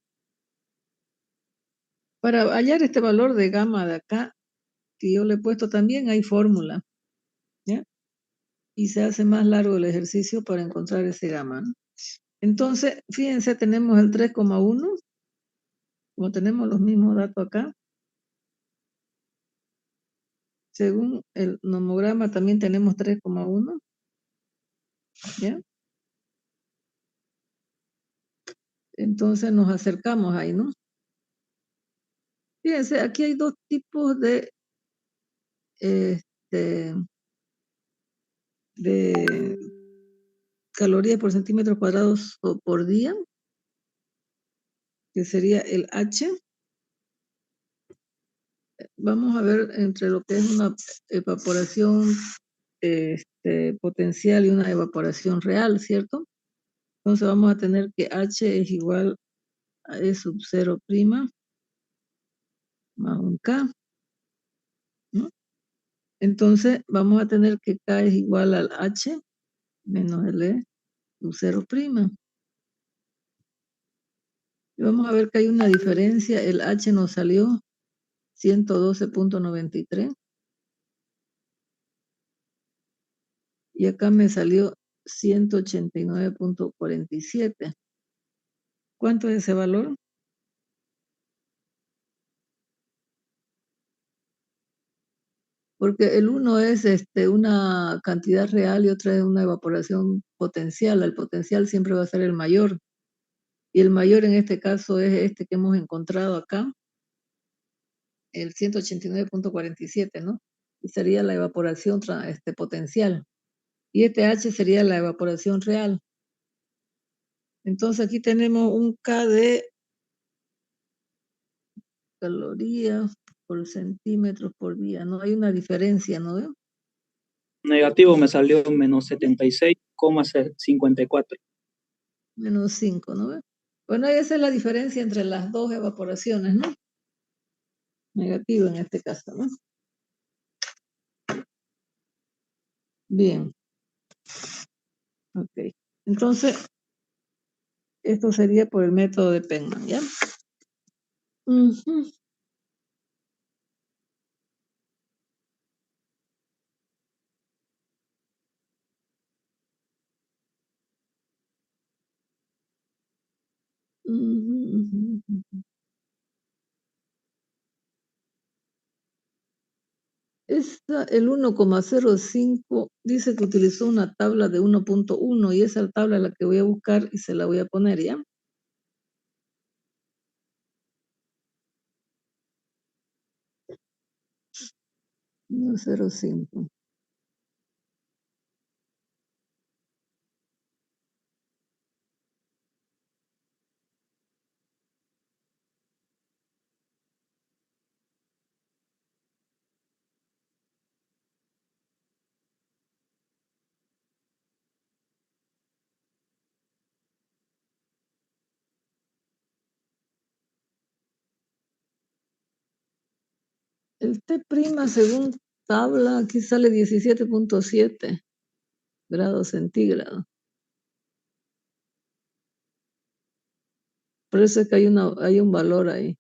Para hallar este valor de gamma de acá, que yo le he puesto también, hay fórmula, ¿ya? Y se hace más largo el ejercicio para encontrar ese gamma, ¿no? Entonces, fíjense, tenemos el 3,1, como tenemos los mismos datos acá. Según el nomograma también tenemos 3,1, ¿ya? Entonces nos acercamos ahí, ¿no? Fíjense, aquí hay dos tipos de calorías por centímetro cuadrados o por día, que sería el H. Vamos a ver entre lo que es una evaporación potencial y una evaporación real, ¿cierto? Entonces vamos a tener que H es igual a E sub 0' más un K, ¿no? Entonces vamos a tener que K es igual al H menos el E sub 0'. Y vamos a ver que hay una diferencia. El H nos salió 112.93. Y acá me salió 189.47. ¿Cuánto es ese valor? Porque el uno es una cantidad real y otra es una evaporación potencial. El potencial siempre va a ser el mayor. Y el mayor en este caso es este que hemos encontrado acá, el 189.47, ¿no? Y sería la evaporación potencial. Y este H sería la evaporación real. Entonces aquí tenemos un K de calorías por centímetros por día. No hay una diferencia, ¿no veo? Negativo me salió menos 76,54. Menos 5, ¿no veo? Bueno, esa es la diferencia entre las dos evaporaciones, ¿no? Negativo en este caso, ¿no? Bien. Ok. Entonces, esto sería por el método de Penman, ¿ya? Ujú. Ujú, ujú. El 1,05 dice que utilizó una tabla de 1.1 y esa tabla es la que voy a buscar y se la voy a poner, ¿ya? 1,05. El T' según tabla, aquí sale 17.7 grados centígrados. Por eso es que hay un valor ahí.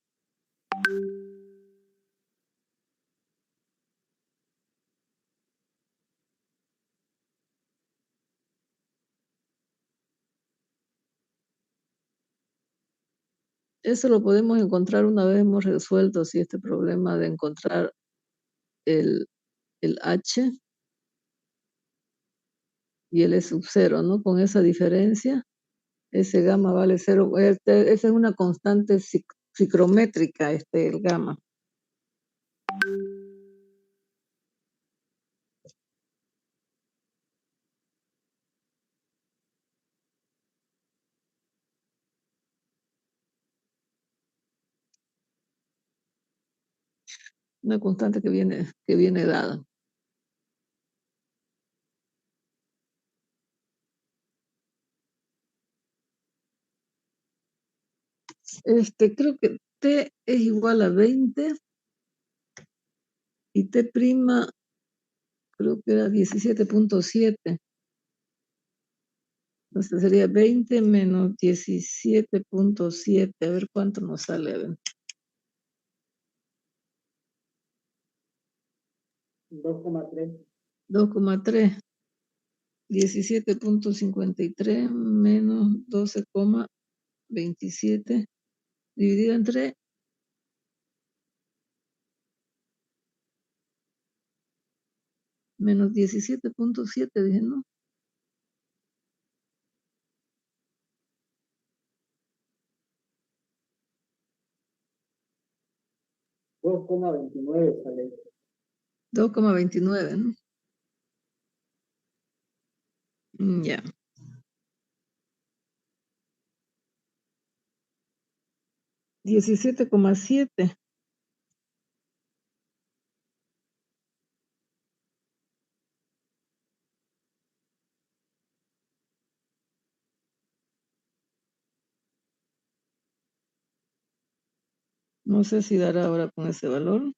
Eso lo podemos encontrar una vez hemos resuelto así este problema de encontrar el H y el E sub 0, ¿no? Con esa diferencia, ese gamma vale 0. Esa es una constante psicrométrica, el gamma. Una constante que viene dada. Creo que T es igual a 20 y T' creo que era 17.7. Entonces sería 20 menos 17.7. A ver cuánto nos sale. A ver. 2,3. 2,3. 17.53 menos 12,27 dividido entre menos 17.7, dije, ¿no? Sale. 2,29, ¿no? Ya. 17,7. No sé si dará ahora con ese valor.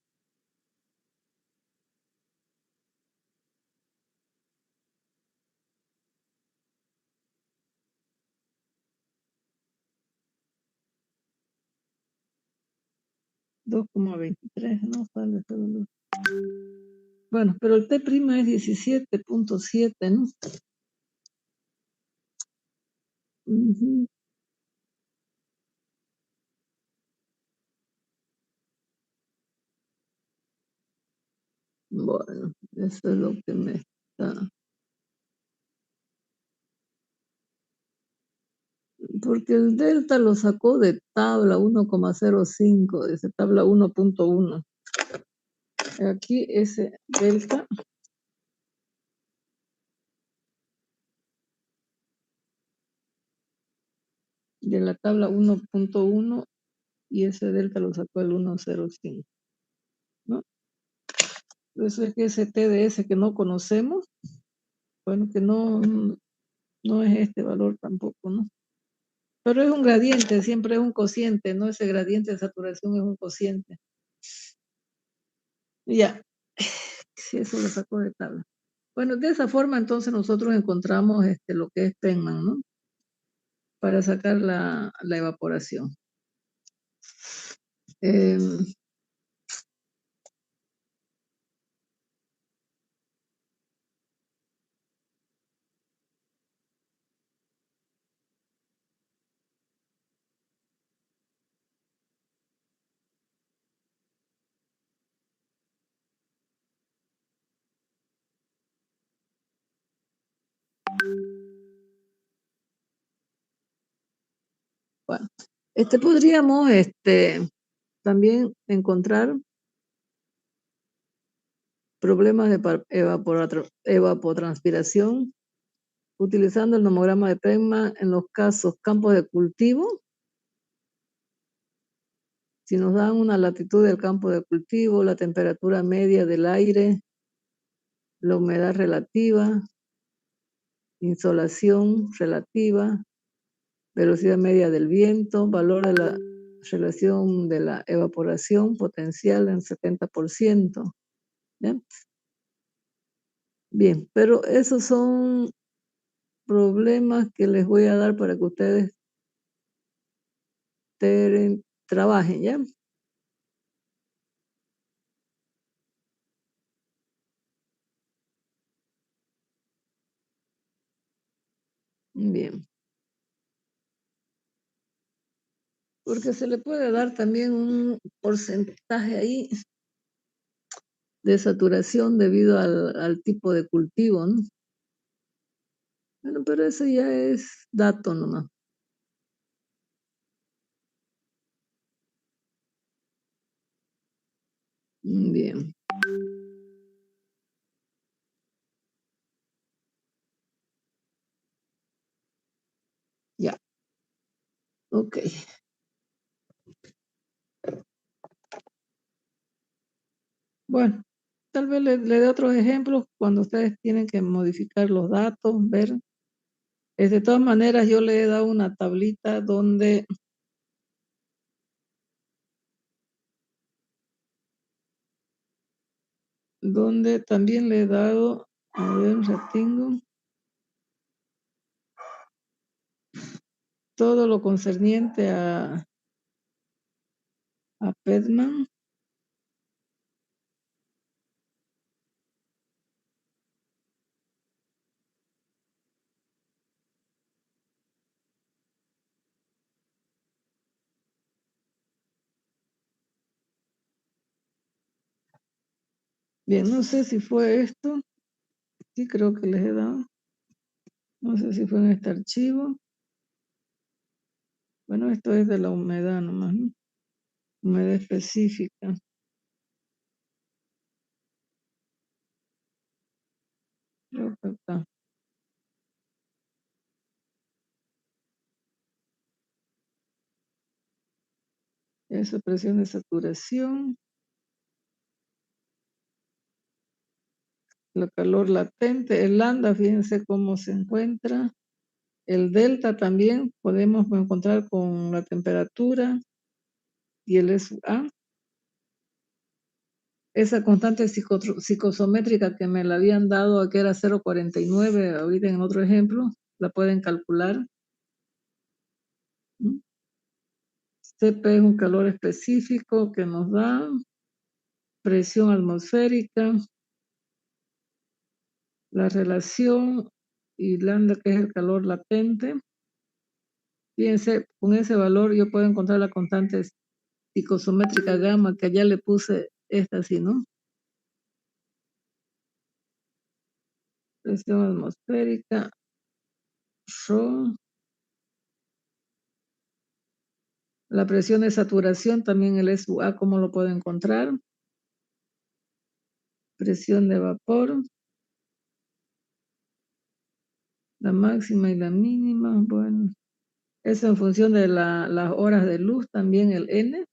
$2,23, no sale ese valor. Bueno, pero el T' es 17.7, ¿no? Ujú. Bueno, eso es lo que me está. Porque el delta lo sacó de tabla 1,05, de tabla 1.1. Aquí ese delta de la tabla 1.1 y ese delta lo sacó el 1.05, ¿no? Eso es que ese TDS que no conocemos, bueno, que no es este valor tampoco, ¿no? Pero es un gradiente, siempre es un cociente, ¿no? Ese gradiente de saturación es un cociente. Ya, sí, eso lo sacó de tabla. Bueno, de esa forma entonces nosotros encontramos lo que es Penman, ¿no? Para sacar la evaporación. Bueno, podríamos también encontrar problemas de evapotranspiración utilizando el nomograma de Penman en los casos campos de cultivo. Si nos dan una latitud del campo de cultivo, la temperatura media del aire, la humedad relativa, insolación relativa, velocidad media del viento, valor de la relación de la evaporación potencial en 70%. ¿Ya? Bien, pero esos son problemas que les voy a dar para que ustedes trabajen, ¿ya? Bien. Porque se le puede dar también un porcentaje ahí de saturación debido al tipo de cultivo, ¿no? Bueno, pero eso ya es dato nomás. Bien. Ya. Ok. Bueno, tal vez le dé otros ejemplos cuando ustedes tienen que modificar los datos, ver. De todas maneras, yo le he dado una tablita donde también le he dado, a ver, retengo, todo lo concerniente a Penman. Bien, no sé si fue esto. Sí, creo que les he dado. No sé si fue en este archivo. Bueno, esto es de la humedad nomás, ¿no? Humedad específica. Creo que está. Esa presión de saturación. El calor latente, el lambda, fíjense cómo se encuentra. El delta también podemos encontrar con la temperatura y el SUA. Esa constante psicosométrica que me la habían dado, que era 0.49, ahorita en otro ejemplo, la pueden calcular. CP es un calor específico que nos da presión atmosférica, la relación y lambda, que es el calor latente. Fíjense, con ese valor yo puedo encontrar la constante psicosométrica gamma, que allá le puse esta así, ¿no? Presión atmosférica, Rho. La presión de saturación, también el SUA, ¿cómo lo puedo encontrar? Presión de vapor. La máxima y la mínima, bueno. Eso en función de las horas de luz, también el N,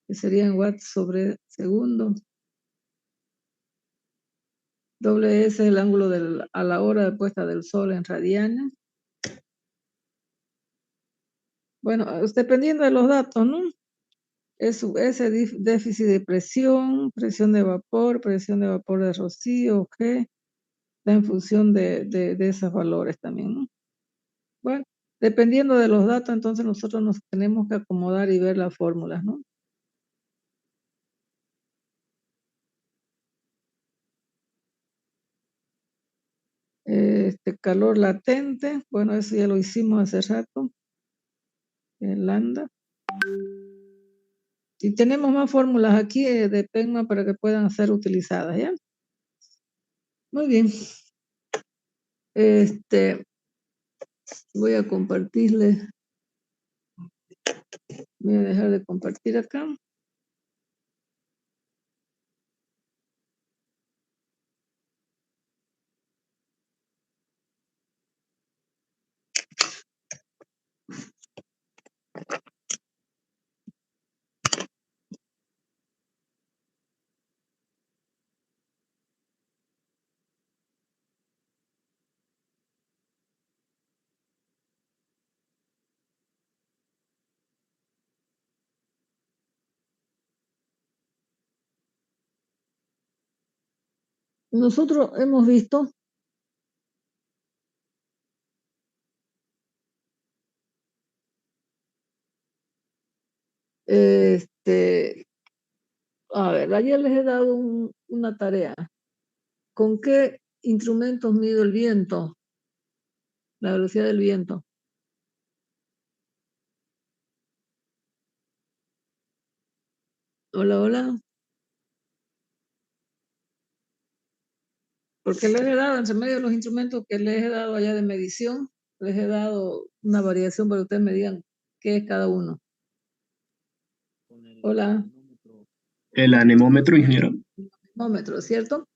que serían watts sobre segundo. Doble S es el ángulo a la hora de puesta del sol en radianes. Bueno, dependiendo de los datos, ¿no? Ese déficit de presión de vapor de rocío, G, está en función de esos valores también, ¿no? Bueno, dependiendo de los datos, entonces nosotros nos tenemos que acomodar y ver las fórmulas, ¿no? Calor latente, bueno, eso ya lo hicimos hace rato, en lambda. Y tenemos más fórmulas aquí de PEGMA para que puedan ser utilizadas, ¿ya? Muy bien. Voy a compartirles. Voy a dejar de compartir acá. Nosotros hemos visto a ver, ayer les he dado una tarea. ¿Con qué instrumentos mido el viento? La velocidad del viento. Hola, hola. Porque les he dado, entre medio de los instrumentos que les he dado allá de medición, les he dado una variación para que ustedes me digan qué es cada uno. Hola. El anemómetro, ingeniero. Anemómetro, ¿cierto?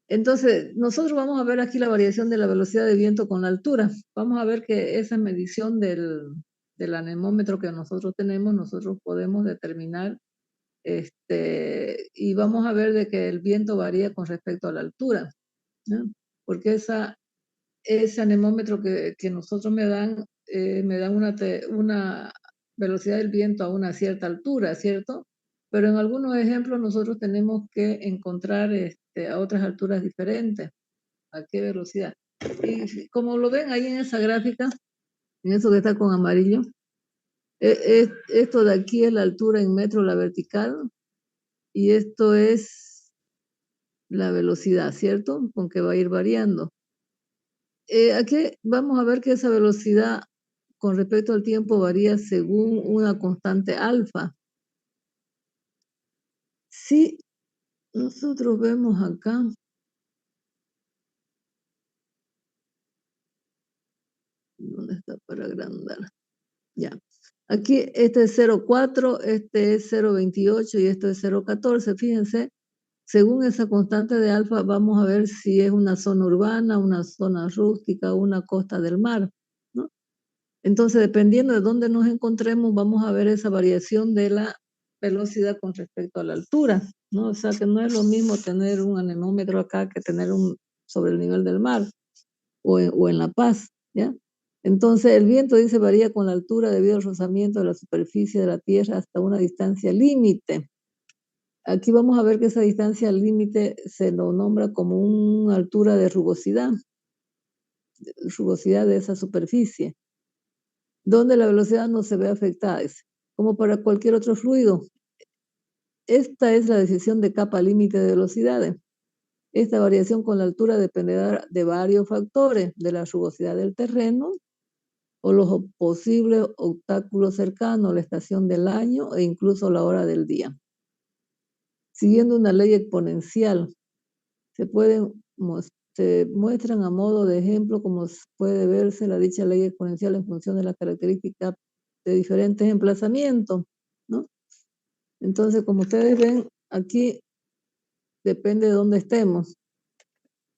Entonces, nosotros vamos a ver aquí la variación de la velocidad de viento con la altura. Vamos a ver que esa medición del anemómetro que nosotros tenemos, nosotros podemos determinar, y vamos a ver de que el viento varía con respecto a la altura, ¿no? Porque ese anemómetro que nosotros me dan una velocidad del viento a una cierta altura, ¿cierto? Pero en algunos ejemplos nosotros tenemos que encontrar a otras alturas diferentes. ¿A qué velocidad? Y como lo ven ahí en esa gráfica, en eso que está con amarillo, esto de aquí es la altura en metros, la vertical, y esto es la velocidad, ¿cierto? Con que va a ir variando. Aquí vamos a ver que esa velocidad con respecto al tiempo varía según una constante alfa. Si nosotros vemos acá, ¿dónde está para agrandar? Ya. Aquí este es 0,4, este es 0,28 y esto es 0,14. Fíjense, según esa constante de alfa, vamos a ver si es una zona urbana, una zona rústica, una costa del mar, ¿no? Entonces, dependiendo de dónde nos encontremos, vamos a ver esa variación de la velocidad con respecto a la altura, ¿no? O sea, que no es lo mismo tener un anemómetro acá que tener sobre el nivel del mar o en La Paz, ¿ya? Entonces, el viento, dice, varía con la altura debido al rozamiento de la superficie de la Tierra hasta una distancia límite. Aquí vamos a ver que esa distancia límite se lo nombra como una altura de rugosidad de esa superficie, donde la velocidad no se ve afectada, como para cualquier otro fluido. Esta es la decisión de capa límite de velocidades. Esta variación con la altura dependerá de varios factores, de la rugosidad del terreno o los posibles obstáculos cercanos, la estación del año e incluso la hora del día. Siguiendo una ley exponencial, se muestran a modo de ejemplo cómo puede verse la dicha ley exponencial en función de las características de diferentes emplazamientos, ¿no? Entonces, como ustedes ven, aquí depende de dónde estemos.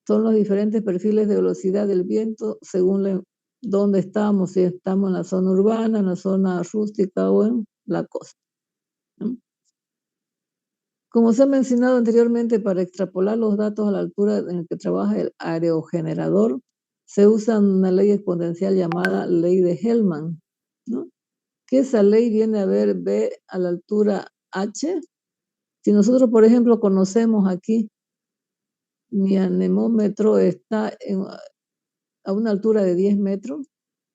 son los diferentes perfiles de velocidad del viento según dónde estamos, si estamos en la zona urbana, en la zona rústica o en la costa, ¿no? Como se ha mencionado anteriormente, para extrapolar los datos a la altura en la que trabaja el aerogenerador, se usa una ley exponencial llamada ley de Hellman, ¿no? Que esa ley viene a ver B a la altura H. Si nosotros, por ejemplo, conocemos aquí, mi anemómetro está a una altura de 10 metros,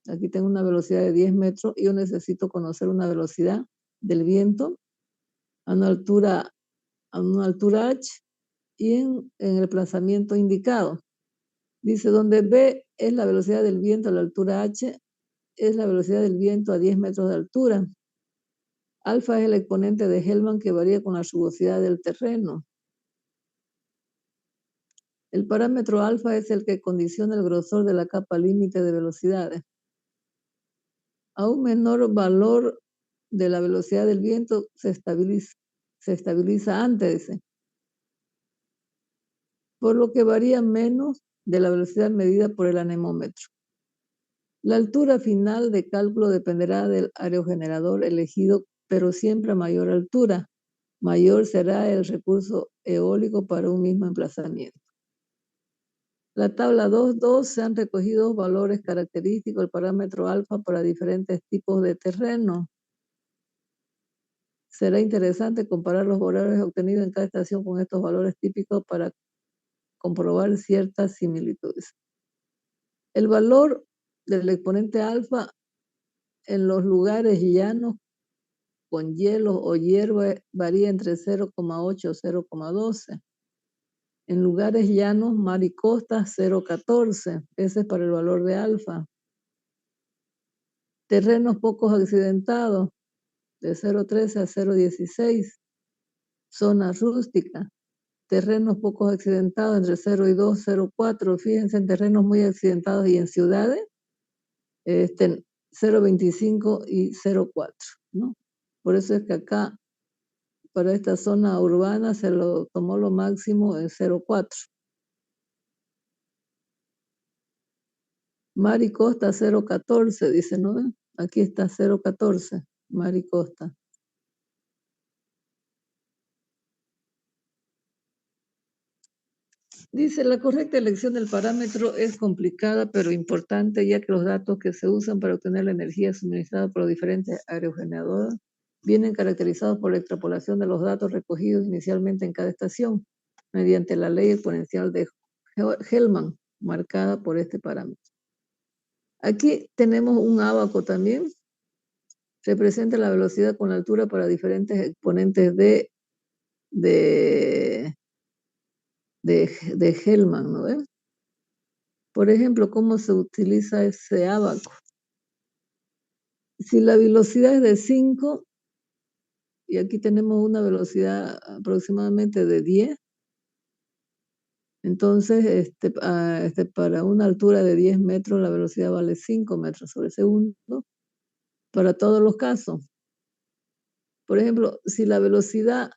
aquí tengo una velocidad de 10 metros, y yo necesito conocer una velocidad del viento a una altura H y en el desplazamiento indicado. Dice, donde B es la velocidad del viento a la altura H, es la velocidad del viento a 10 metros de altura. Alfa es el exponente de Hellman que varía con la rugosidad del terreno. El parámetro alfa es el que condiciona el grosor de la capa límite de velocidades. A un menor valor de la velocidad del viento se estabiliza antes, por lo que varía menos de la velocidad medida por el anemómetro. La altura final de cálculo dependerá del aerogenerador elegido, pero siempre a mayor altura. Mayor será el recurso eólico para un mismo emplazamiento. La tabla 2.2 se han recogido valores característicos del parámetro alfa para diferentes tipos de terreno. Será interesante comparar los valores obtenidos en cada estación con estos valores típicos para comprobar ciertas similitudes. El valor del exponente alfa en los lugares llanos con hielo o hierba varía entre 0,8 y 0,12. En lugares llanos, mar y costa, 0,14. Ese es para el valor de alfa. Terrenos pocos accidentados, de 0,13 a 0,16. Zona rústica. Terrenos pocos accidentados, entre 0 y 2, 0,4. Fíjense, en terrenos muy accidentados y en ciudades, 0,25 y 0,4, ¿no? Por eso es que acá, para esta zona urbana, se lo tomó lo máximo en 0,4. Mar y costa 0,14, dice, ¿no? Aquí está 0,14, mar y costa. Dice, la correcta elección del parámetro es complicada, pero importante, ya que los datos que se usan para obtener la energía suministrada por los diferentes aerogeneradores vienen caracterizados por la extrapolación de los datos recogidos inicialmente en cada estación, mediante la ley exponencial de Hellman, marcada por este parámetro. Aquí tenemos un ábaco también. Representa la velocidad con la altura para diferentes exponentes de Hellman, ¿no ven? Por ejemplo, ¿cómo se utiliza ese ábaco? Si la velocidad es de 5, y aquí tenemos una velocidad aproximadamente de 10, entonces para una altura de 10 metros la velocidad vale 5 metros sobre segundo para todos los casos. Por ejemplo, si la velocidad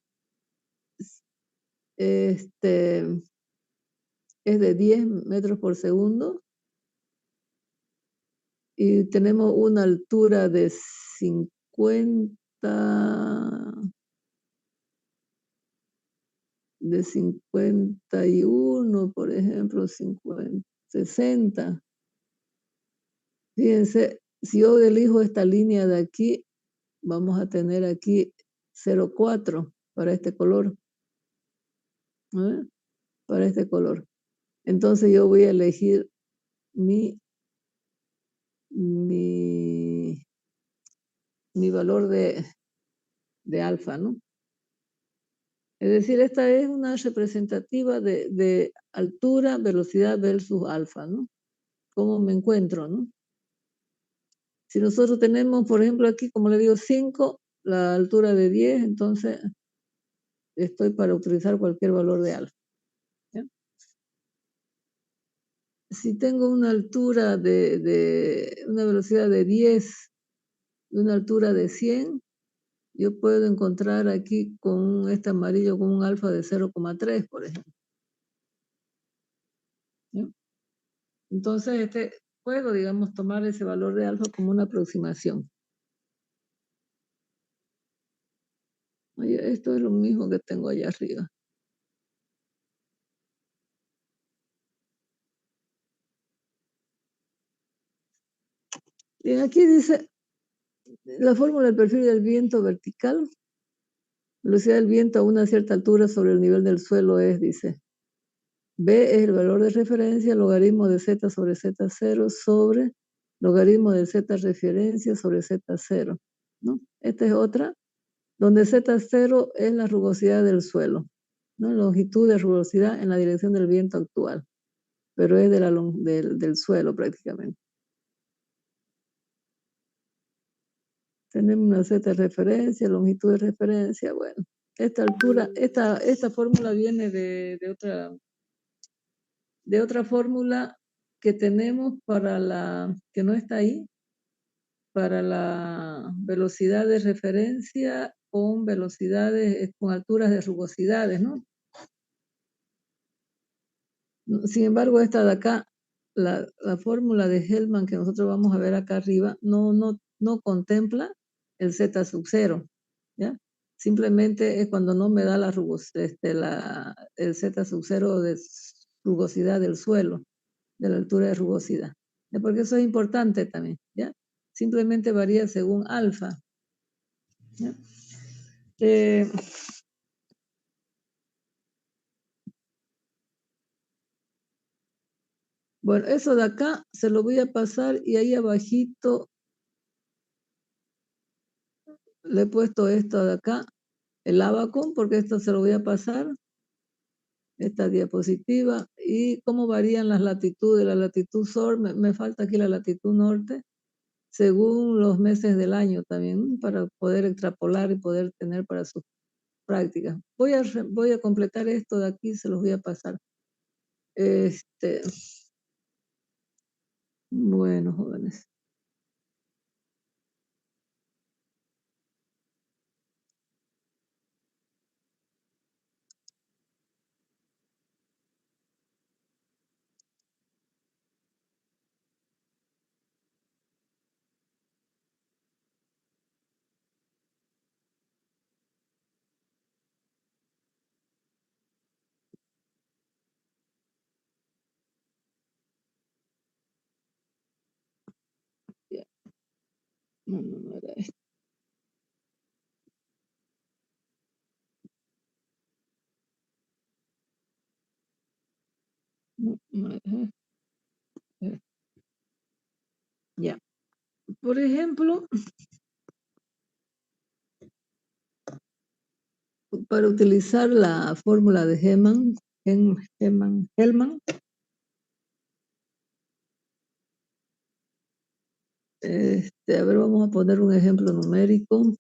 es de 10 metros por segundo y tenemos una altura de 51, por ejemplo, 60. Fíjense, si yo elijo esta línea de aquí, vamos a tener aquí 0,4 para este color. ¿Eh? Para este color. Entonces yo voy a elegir mi valor de alfa, ¿no? Es decir, esta es una representativa de altura, velocidad versus alfa, ¿no? ¿Cómo me encuentro, no? Si nosotros tenemos, por ejemplo, aquí, como le digo, 5, la altura de 10, entonces estoy para utilizar cualquier valor de alfa. ¿Ya? Si tengo una altura una velocidad de 10 y una altura de 100, yo puedo encontrar aquí con este amarillo con un alfa de 0,3, por ejemplo. ¿no? Entonces, puedo, digamos, tomar ese valor de alfa como una aproximación. Oye, esto es lo mismo que tengo allá arriba. Bien, aquí dice la fórmula del perfil del viento vertical. Velocidad del viento a una cierta altura sobre el nivel del suelo es, dice, B es el valor de referencia, logaritmo de z sobre z0 sobre logaritmo de z referencia sobre z0, ¿no? Esta es otra, donde z0 es la rugosidad del suelo, ¿no? Longitud de rugosidad en la dirección del viento actual, pero es del suelo prácticamente. Tenemos una z de referencia, longitud de referencia, bueno. Esta altura, esta fórmula viene de otra fórmula que tenemos para que no está ahí, para la velocidad de referencia con velocidades, con alturas de rugosidades, ¿no? Sin embargo, esta de acá, la fórmula de Hellman que nosotros vamos a ver acá arriba, no contempla el Z sub 0, ¿ya? Simplemente es cuando no me da el Z sub 0 de rugosidad del suelo, de la altura de rugosidad. ¿Ya? Porque eso es importante también, ¿ya? Simplemente varía según alfa. ¿Ya? Bueno, eso de acá se lo voy a pasar y ahí abajito le he puesto esto de acá, el Abacum, porque esto se lo voy a pasar, esta diapositiva, y cómo varían las latitudes, la latitud sur, me falta aquí la latitud norte, según los meses del año también, para poder extrapolar y poder tener para sus prácticas. Voy a completar esto de aquí, se los voy a pasar. Bueno, jóvenes. Ya. No era esto. No era esto. Ya. Por ejemplo, para utilizar la fórmula de Hellman, a ver, vamos a poner un ejemplo numérico.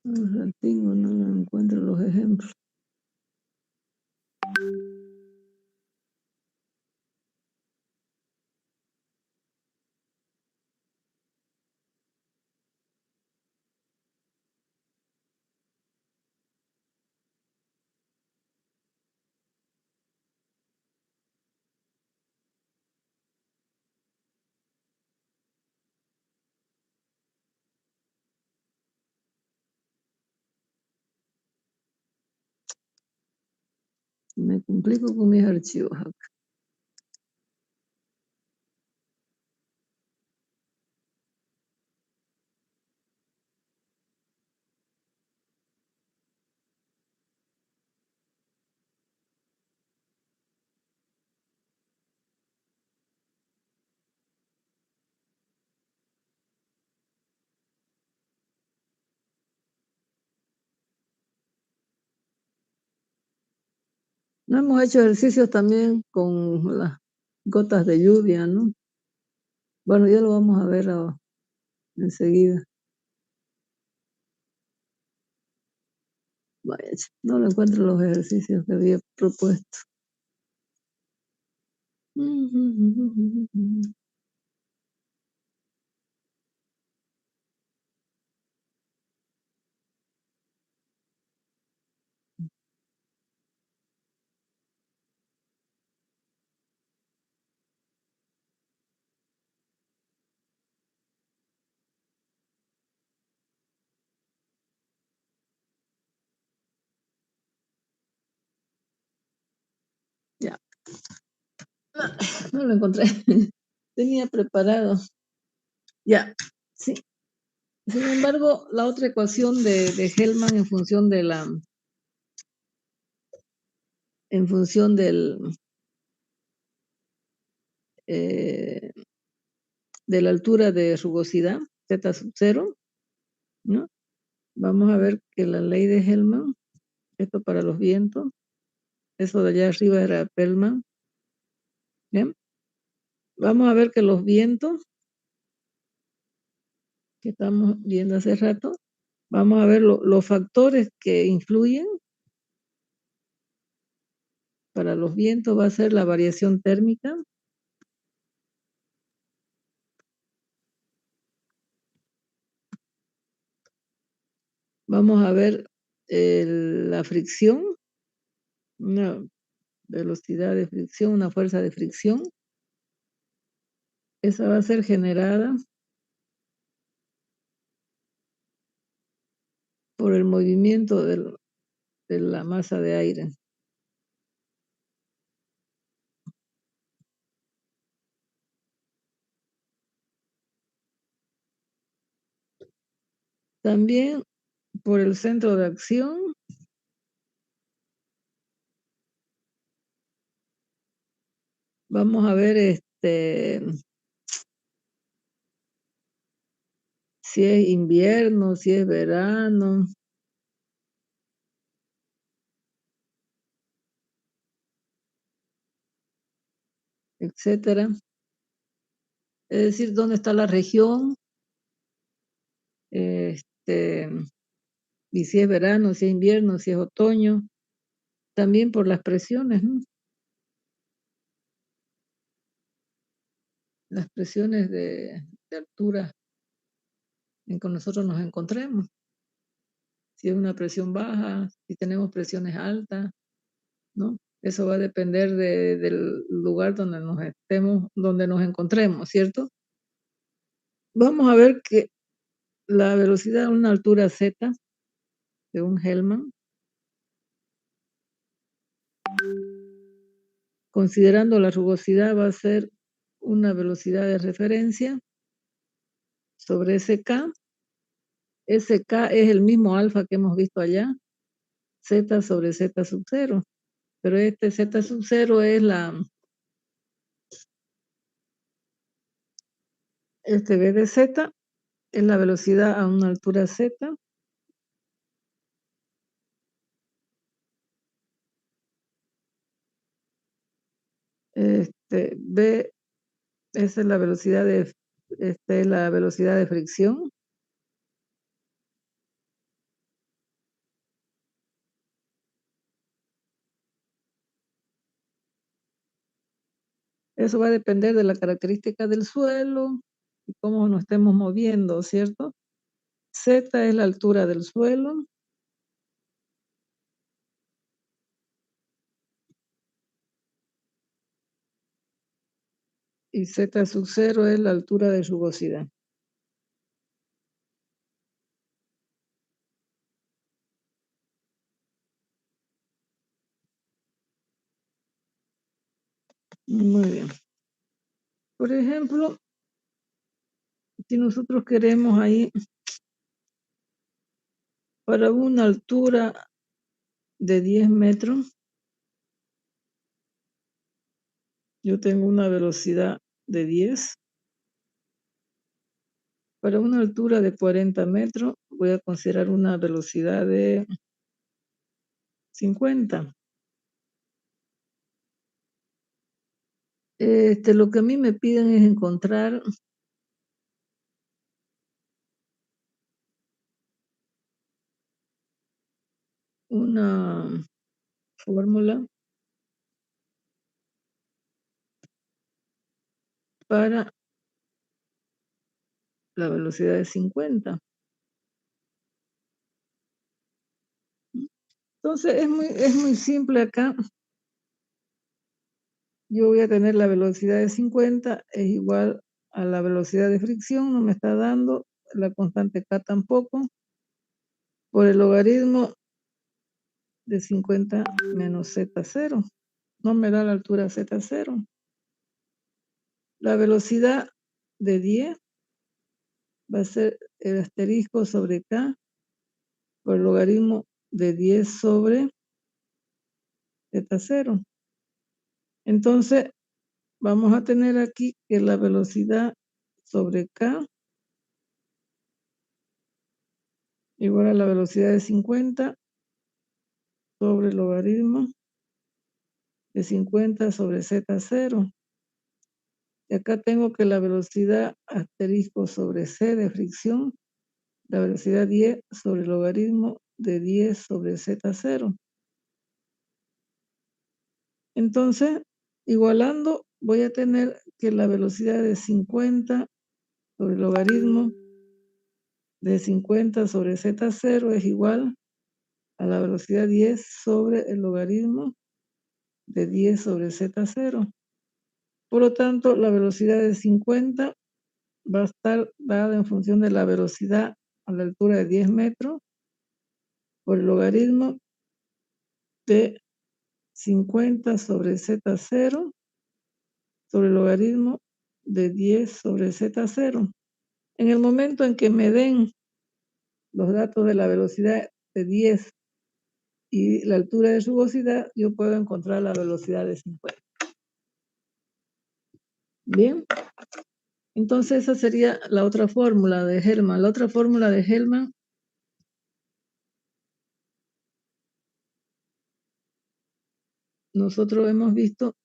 Un ratito, no encuentro los ejemplos. Me complico con mis archivos acá. No hemos hecho ejercicios también con gotas de lluvia, ¿no? Bueno, ya lo vamos a ver enseguida. Vaya, no lo encuentro los ejercicios que había propuesto. Ya. No lo encontré. Tenía preparado. Ya. Sí. Sin embargo, la otra ecuación de Hellman en función de de la altura de rugosidad, z sub 0, ¿no? Vamos a ver que la ley de Hellman, esto para los vientos, eso de allá arriba era Pelman, ¿bien? Vamos a ver que los vientos, que estamos viendo hace rato, vamos a ver los factores que influyen para los vientos, va a ser la variación térmica, vamos a ver la fricción, una velocidad de fricción, una fuerza de fricción, esa va a ser generada por el movimiento de la masa de aire. También por el centro de acción, vamos a ver si es invierno, si es verano, etcétera. Es decir, dónde está la región, y si es verano, si es invierno, si es otoño. También por las presiones, ¿no? Las presiones de altura en que nosotros nos encontremos. Si es una presión baja, si tenemos presiones altas, ¿no? Eso va a depender del lugar donde donde nos encontremos, ¿cierto? Vamos a ver que la velocidad a una altura z, según Hellman, considerando la rugosidad, va a ser una velocidad de referencia sobre SK. SK es el mismo alfa que hemos visto allá, z sobre z sub 0. Pero z sub 0 es v de z, es la velocidad a una altura z. V, esa es la velocidad de fricción. Eso va a depender de la característica del suelo y cómo nos estemos moviendo, ¿cierto? Z es la altura del suelo. Y Z sub 0 es la altura de rugosidad. Muy bien. Por ejemplo, si nosotros queremos ahí para una altura de 10 metros, yo tengo una velocidad de 10. Para una altura de 40 metros, voy a considerar una velocidad de 50. Lo que a mí me piden es encontrar una fórmula para la velocidad de 50. Entonces es muy simple acá. Yo voy a tener la velocidad de 50 es igual a la velocidad de fricción, no me está dando, la constante K tampoco, por el logaritmo de 50 menos Z0. No me da la altura Z0. La velocidad de 10 va a ser el asterisco sobre K por el logaritmo de 10 sobre Z0. Entonces, vamos a tener aquí que la velocidad sobre K igual a la velocidad de 50 sobre el logaritmo de 50 sobre Z0. Y acá tengo que la velocidad asterisco sobre C de fricción, la velocidad 10 sobre el logaritmo de 10 sobre Z0. Entonces, igualando, voy a tener que la velocidad de 50 sobre el logaritmo de 50 sobre Z0 es igual a la velocidad 10 sobre el logaritmo de 10 sobre Z0. Por lo tanto, la velocidad de 50 va a estar dada en función de la velocidad a la altura de 10 metros por el logaritmo de 50 sobre Z0 sobre el logaritmo de 10 sobre Z0. En el momento en que me den los datos de la velocidad de 10 y la altura de rugosidad, yo puedo encontrar la velocidad de 50. Bien. Entonces esa sería la otra fórmula de Hellman. La otra fórmula de Hellman nosotros hemos visto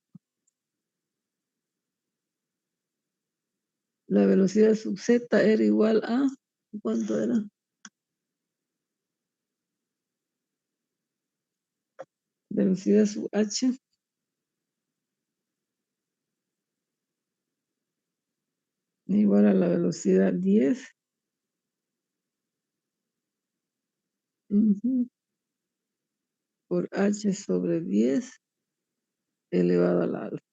la velocidad sub z era igual a, ¿cuánto era? Velocidad sub h igual a la velocidad 10 por h sobre 10 elevado a la alfa.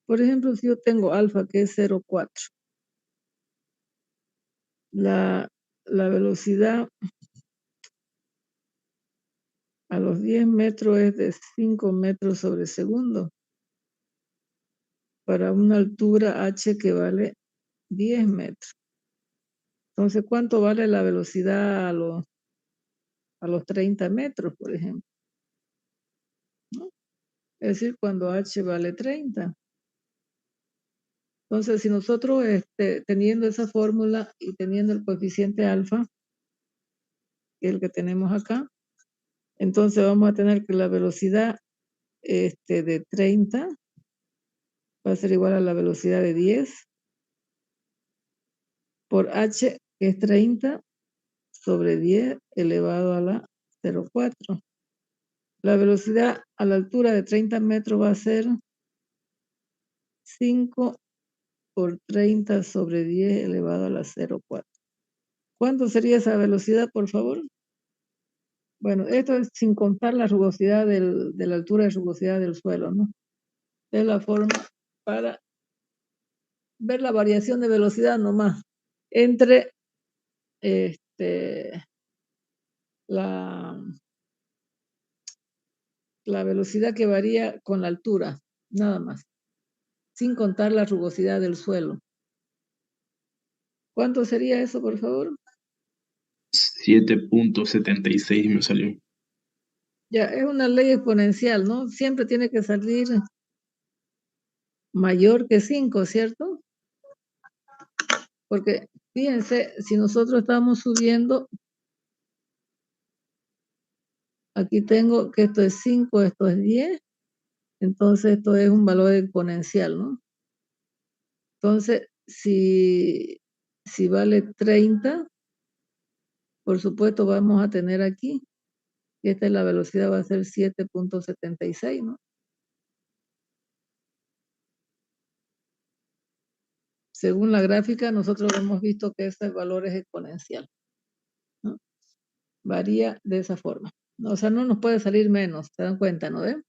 Por ejemplo, si yo tengo alfa que es 0,4, la velocidad a los 10 metros es de 5 metros sobre segundo para una altura h que vale 10 metros. Entonces, ¿cuánto vale la velocidad a los 30 metros, por ejemplo? ¿No? Es decir, cuando h vale 30. Entonces, si nosotros teniendo esa fórmula y teniendo el coeficiente alfa, que es el que tenemos acá, entonces vamos a tener que la velocidad de 30 va a ser igual a la velocidad de 10 por h, que es 30 sobre 10 elevado a la 0,4. La velocidad a la altura de 30 metros va a ser 5 por 30 sobre 10 elevado a la 0,4. ¿Cuánto sería esa velocidad, por favor? Bueno, esto es sin contar la rugosidad de la altura de rugosidad del suelo, ¿no? Es la forma para ver la variación de velocidad nomás entre la velocidad que varía con la altura, nada más, sin contar la rugosidad del suelo. ¿Cuánto sería eso, por favor? 7.76 me salió. Ya, es una ley exponencial, ¿no? Siempre tiene que salir mayor que 5, ¿cierto? Porque, fíjense, si nosotros estamos subiendo, aquí tengo que esto es 5, esto es 10, Entonces, esto es un valor exponencial, ¿no? Entonces, si vale 30, por supuesto vamos a tener aquí, esta es la velocidad, va a ser 7.76, ¿no? Según la gráfica, nosotros hemos visto que este valor es exponencial, ¿no? Varía de esa forma. O sea, no nos puede salir menos, ¿se dan cuenta, no ven?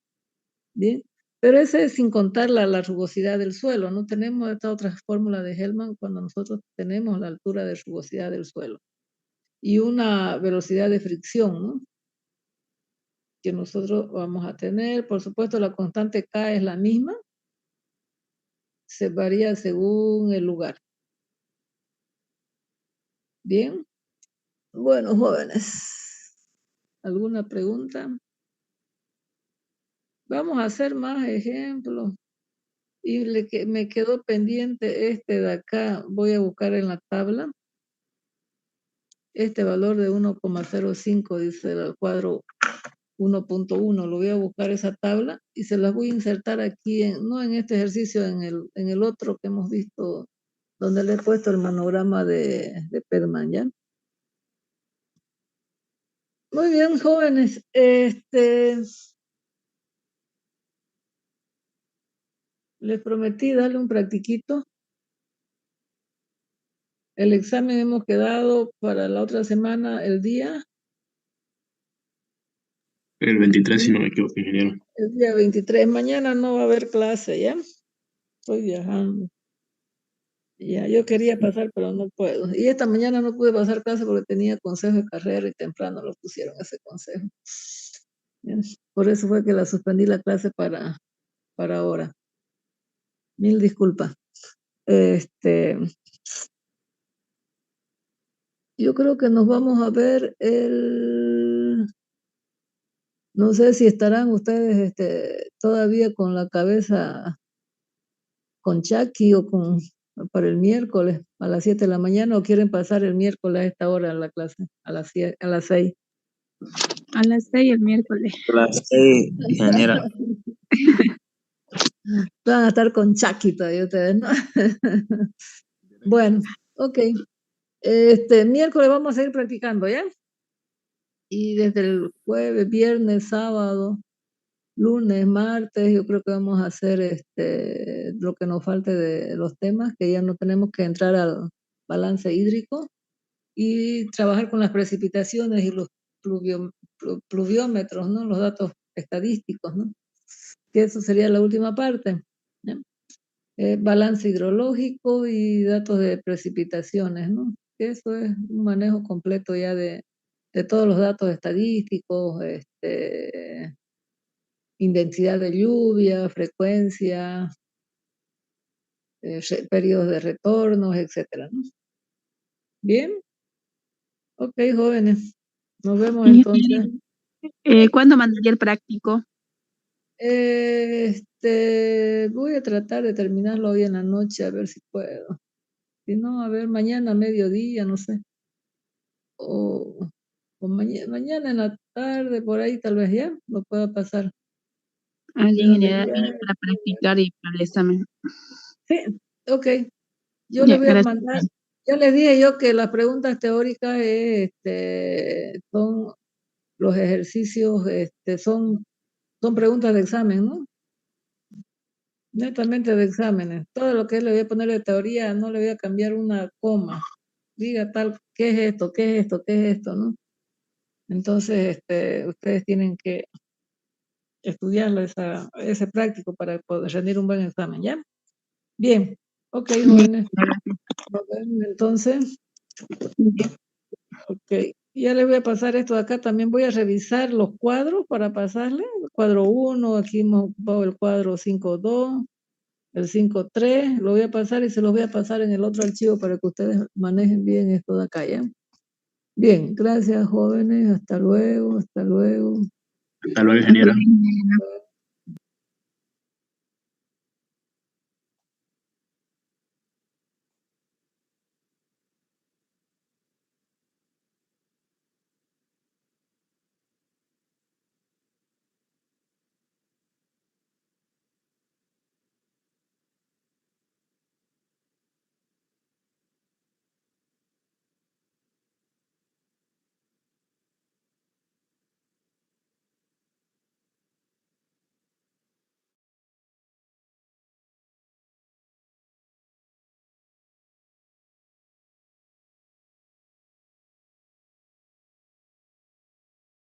Bien. Pero ese es sin contar la rugosidad del suelo. No tenemos esta otra fórmula de Hellman cuando nosotros tenemos la altura de rugosidad del suelo. Y una velocidad de fricción, ¿no? Que nosotros vamos a tener. Por supuesto, la constante K es la misma. Se varía según el lugar. Bien. Bueno, jóvenes. ¿Alguna pregunta? Vamos a hacer más ejemplos. Y me quedó pendiente este de acá. Voy a buscar en la tabla. Este valor de 1,05 dice el cuadro 1.1. Lo voy a buscar esa tabla y se las voy a insertar aquí, no en este ejercicio, en el otro que hemos visto, donde le he puesto el manograma de Perman, ¿ya? Muy bien, jóvenes. Les prometí darle un practiquito. El examen hemos quedado para la otra semana, el día. El 23, si no me equivoco, ingeniero. El día 23. Mañana no va a haber clase, ¿ya? Estoy viajando. Ya, yo quería pasar, pero no puedo. Y esta mañana no pude pasar clase porque tenía consejo de carrera y temprano lo pusieron ese consejo. Ya, por eso fue que la suspendí la clase para ahora. Mil disculpas. Yo creo que nos vamos a ver no sé si estarán ustedes todavía con la cabeza con Chucky o para el miércoles a las 7 de la mañana, o quieren pasar el miércoles a esta hora en la clase, a las 6. A las 6 el miércoles. A las 6, ingeniera. Van a estar con Chucky todavía ustedes, ¿no? Bueno, ok. Miércoles vamos a seguir practicando, ¿ya? Y desde el jueves, viernes, sábado, lunes, martes, yo creo que vamos a hacer lo que nos falte de los temas, que ya no tenemos que entrar al balance hídrico y trabajar con las precipitaciones y los pluviómetros, ¿no? Los datos estadísticos, ¿no? Que eso sería la última parte, ¿no? Balance hidrológico y datos de precipitaciones, ¿no? Que eso es un manejo completo ya de todos los datos estadísticos, intensidad de lluvia, frecuencia, periodos de retornos, etcétera, ¿no? Bien. Ok, jóvenes. Nos vemos entonces. ¿Cuándo mandaría el práctico? Voy a tratar de terminarlo hoy en la noche, a ver si puedo. Si no, a ver, mañana a mediodía, no sé. O mañana en la tarde, por ahí tal vez ya lo pueda pasar. Ingeniera, para practicar y para el examen. Sí, ok. Yo les voy a mandar, ya les dije yo que las preguntas teóricas son los ejercicios, son preguntas de examen, ¿no? Netamente de exámenes. Todo lo que le voy a poner de teoría, no le voy a cambiar una coma. Diga tal, ¿qué es esto? ¿Qué es esto? ¿Qué es esto? ¿No? Entonces, ustedes tienen que estudiarlo ese práctico para poder rendir un buen examen, ¿ya? Bien. Ok, jóvenes. Entonces, ok. Ya le voy a pasar esto de acá. También voy a revisar los cuadros para pasarle. El cuadro 1, aquí hemos ocupado el cuadro 5.2, el 5.3. Lo voy a pasar y se los voy a pasar en el otro archivo para que ustedes manejen bien esto de acá, ¿ya? Bien, gracias, jóvenes. Hasta luego, hasta luego. Hasta luego, ingeniera.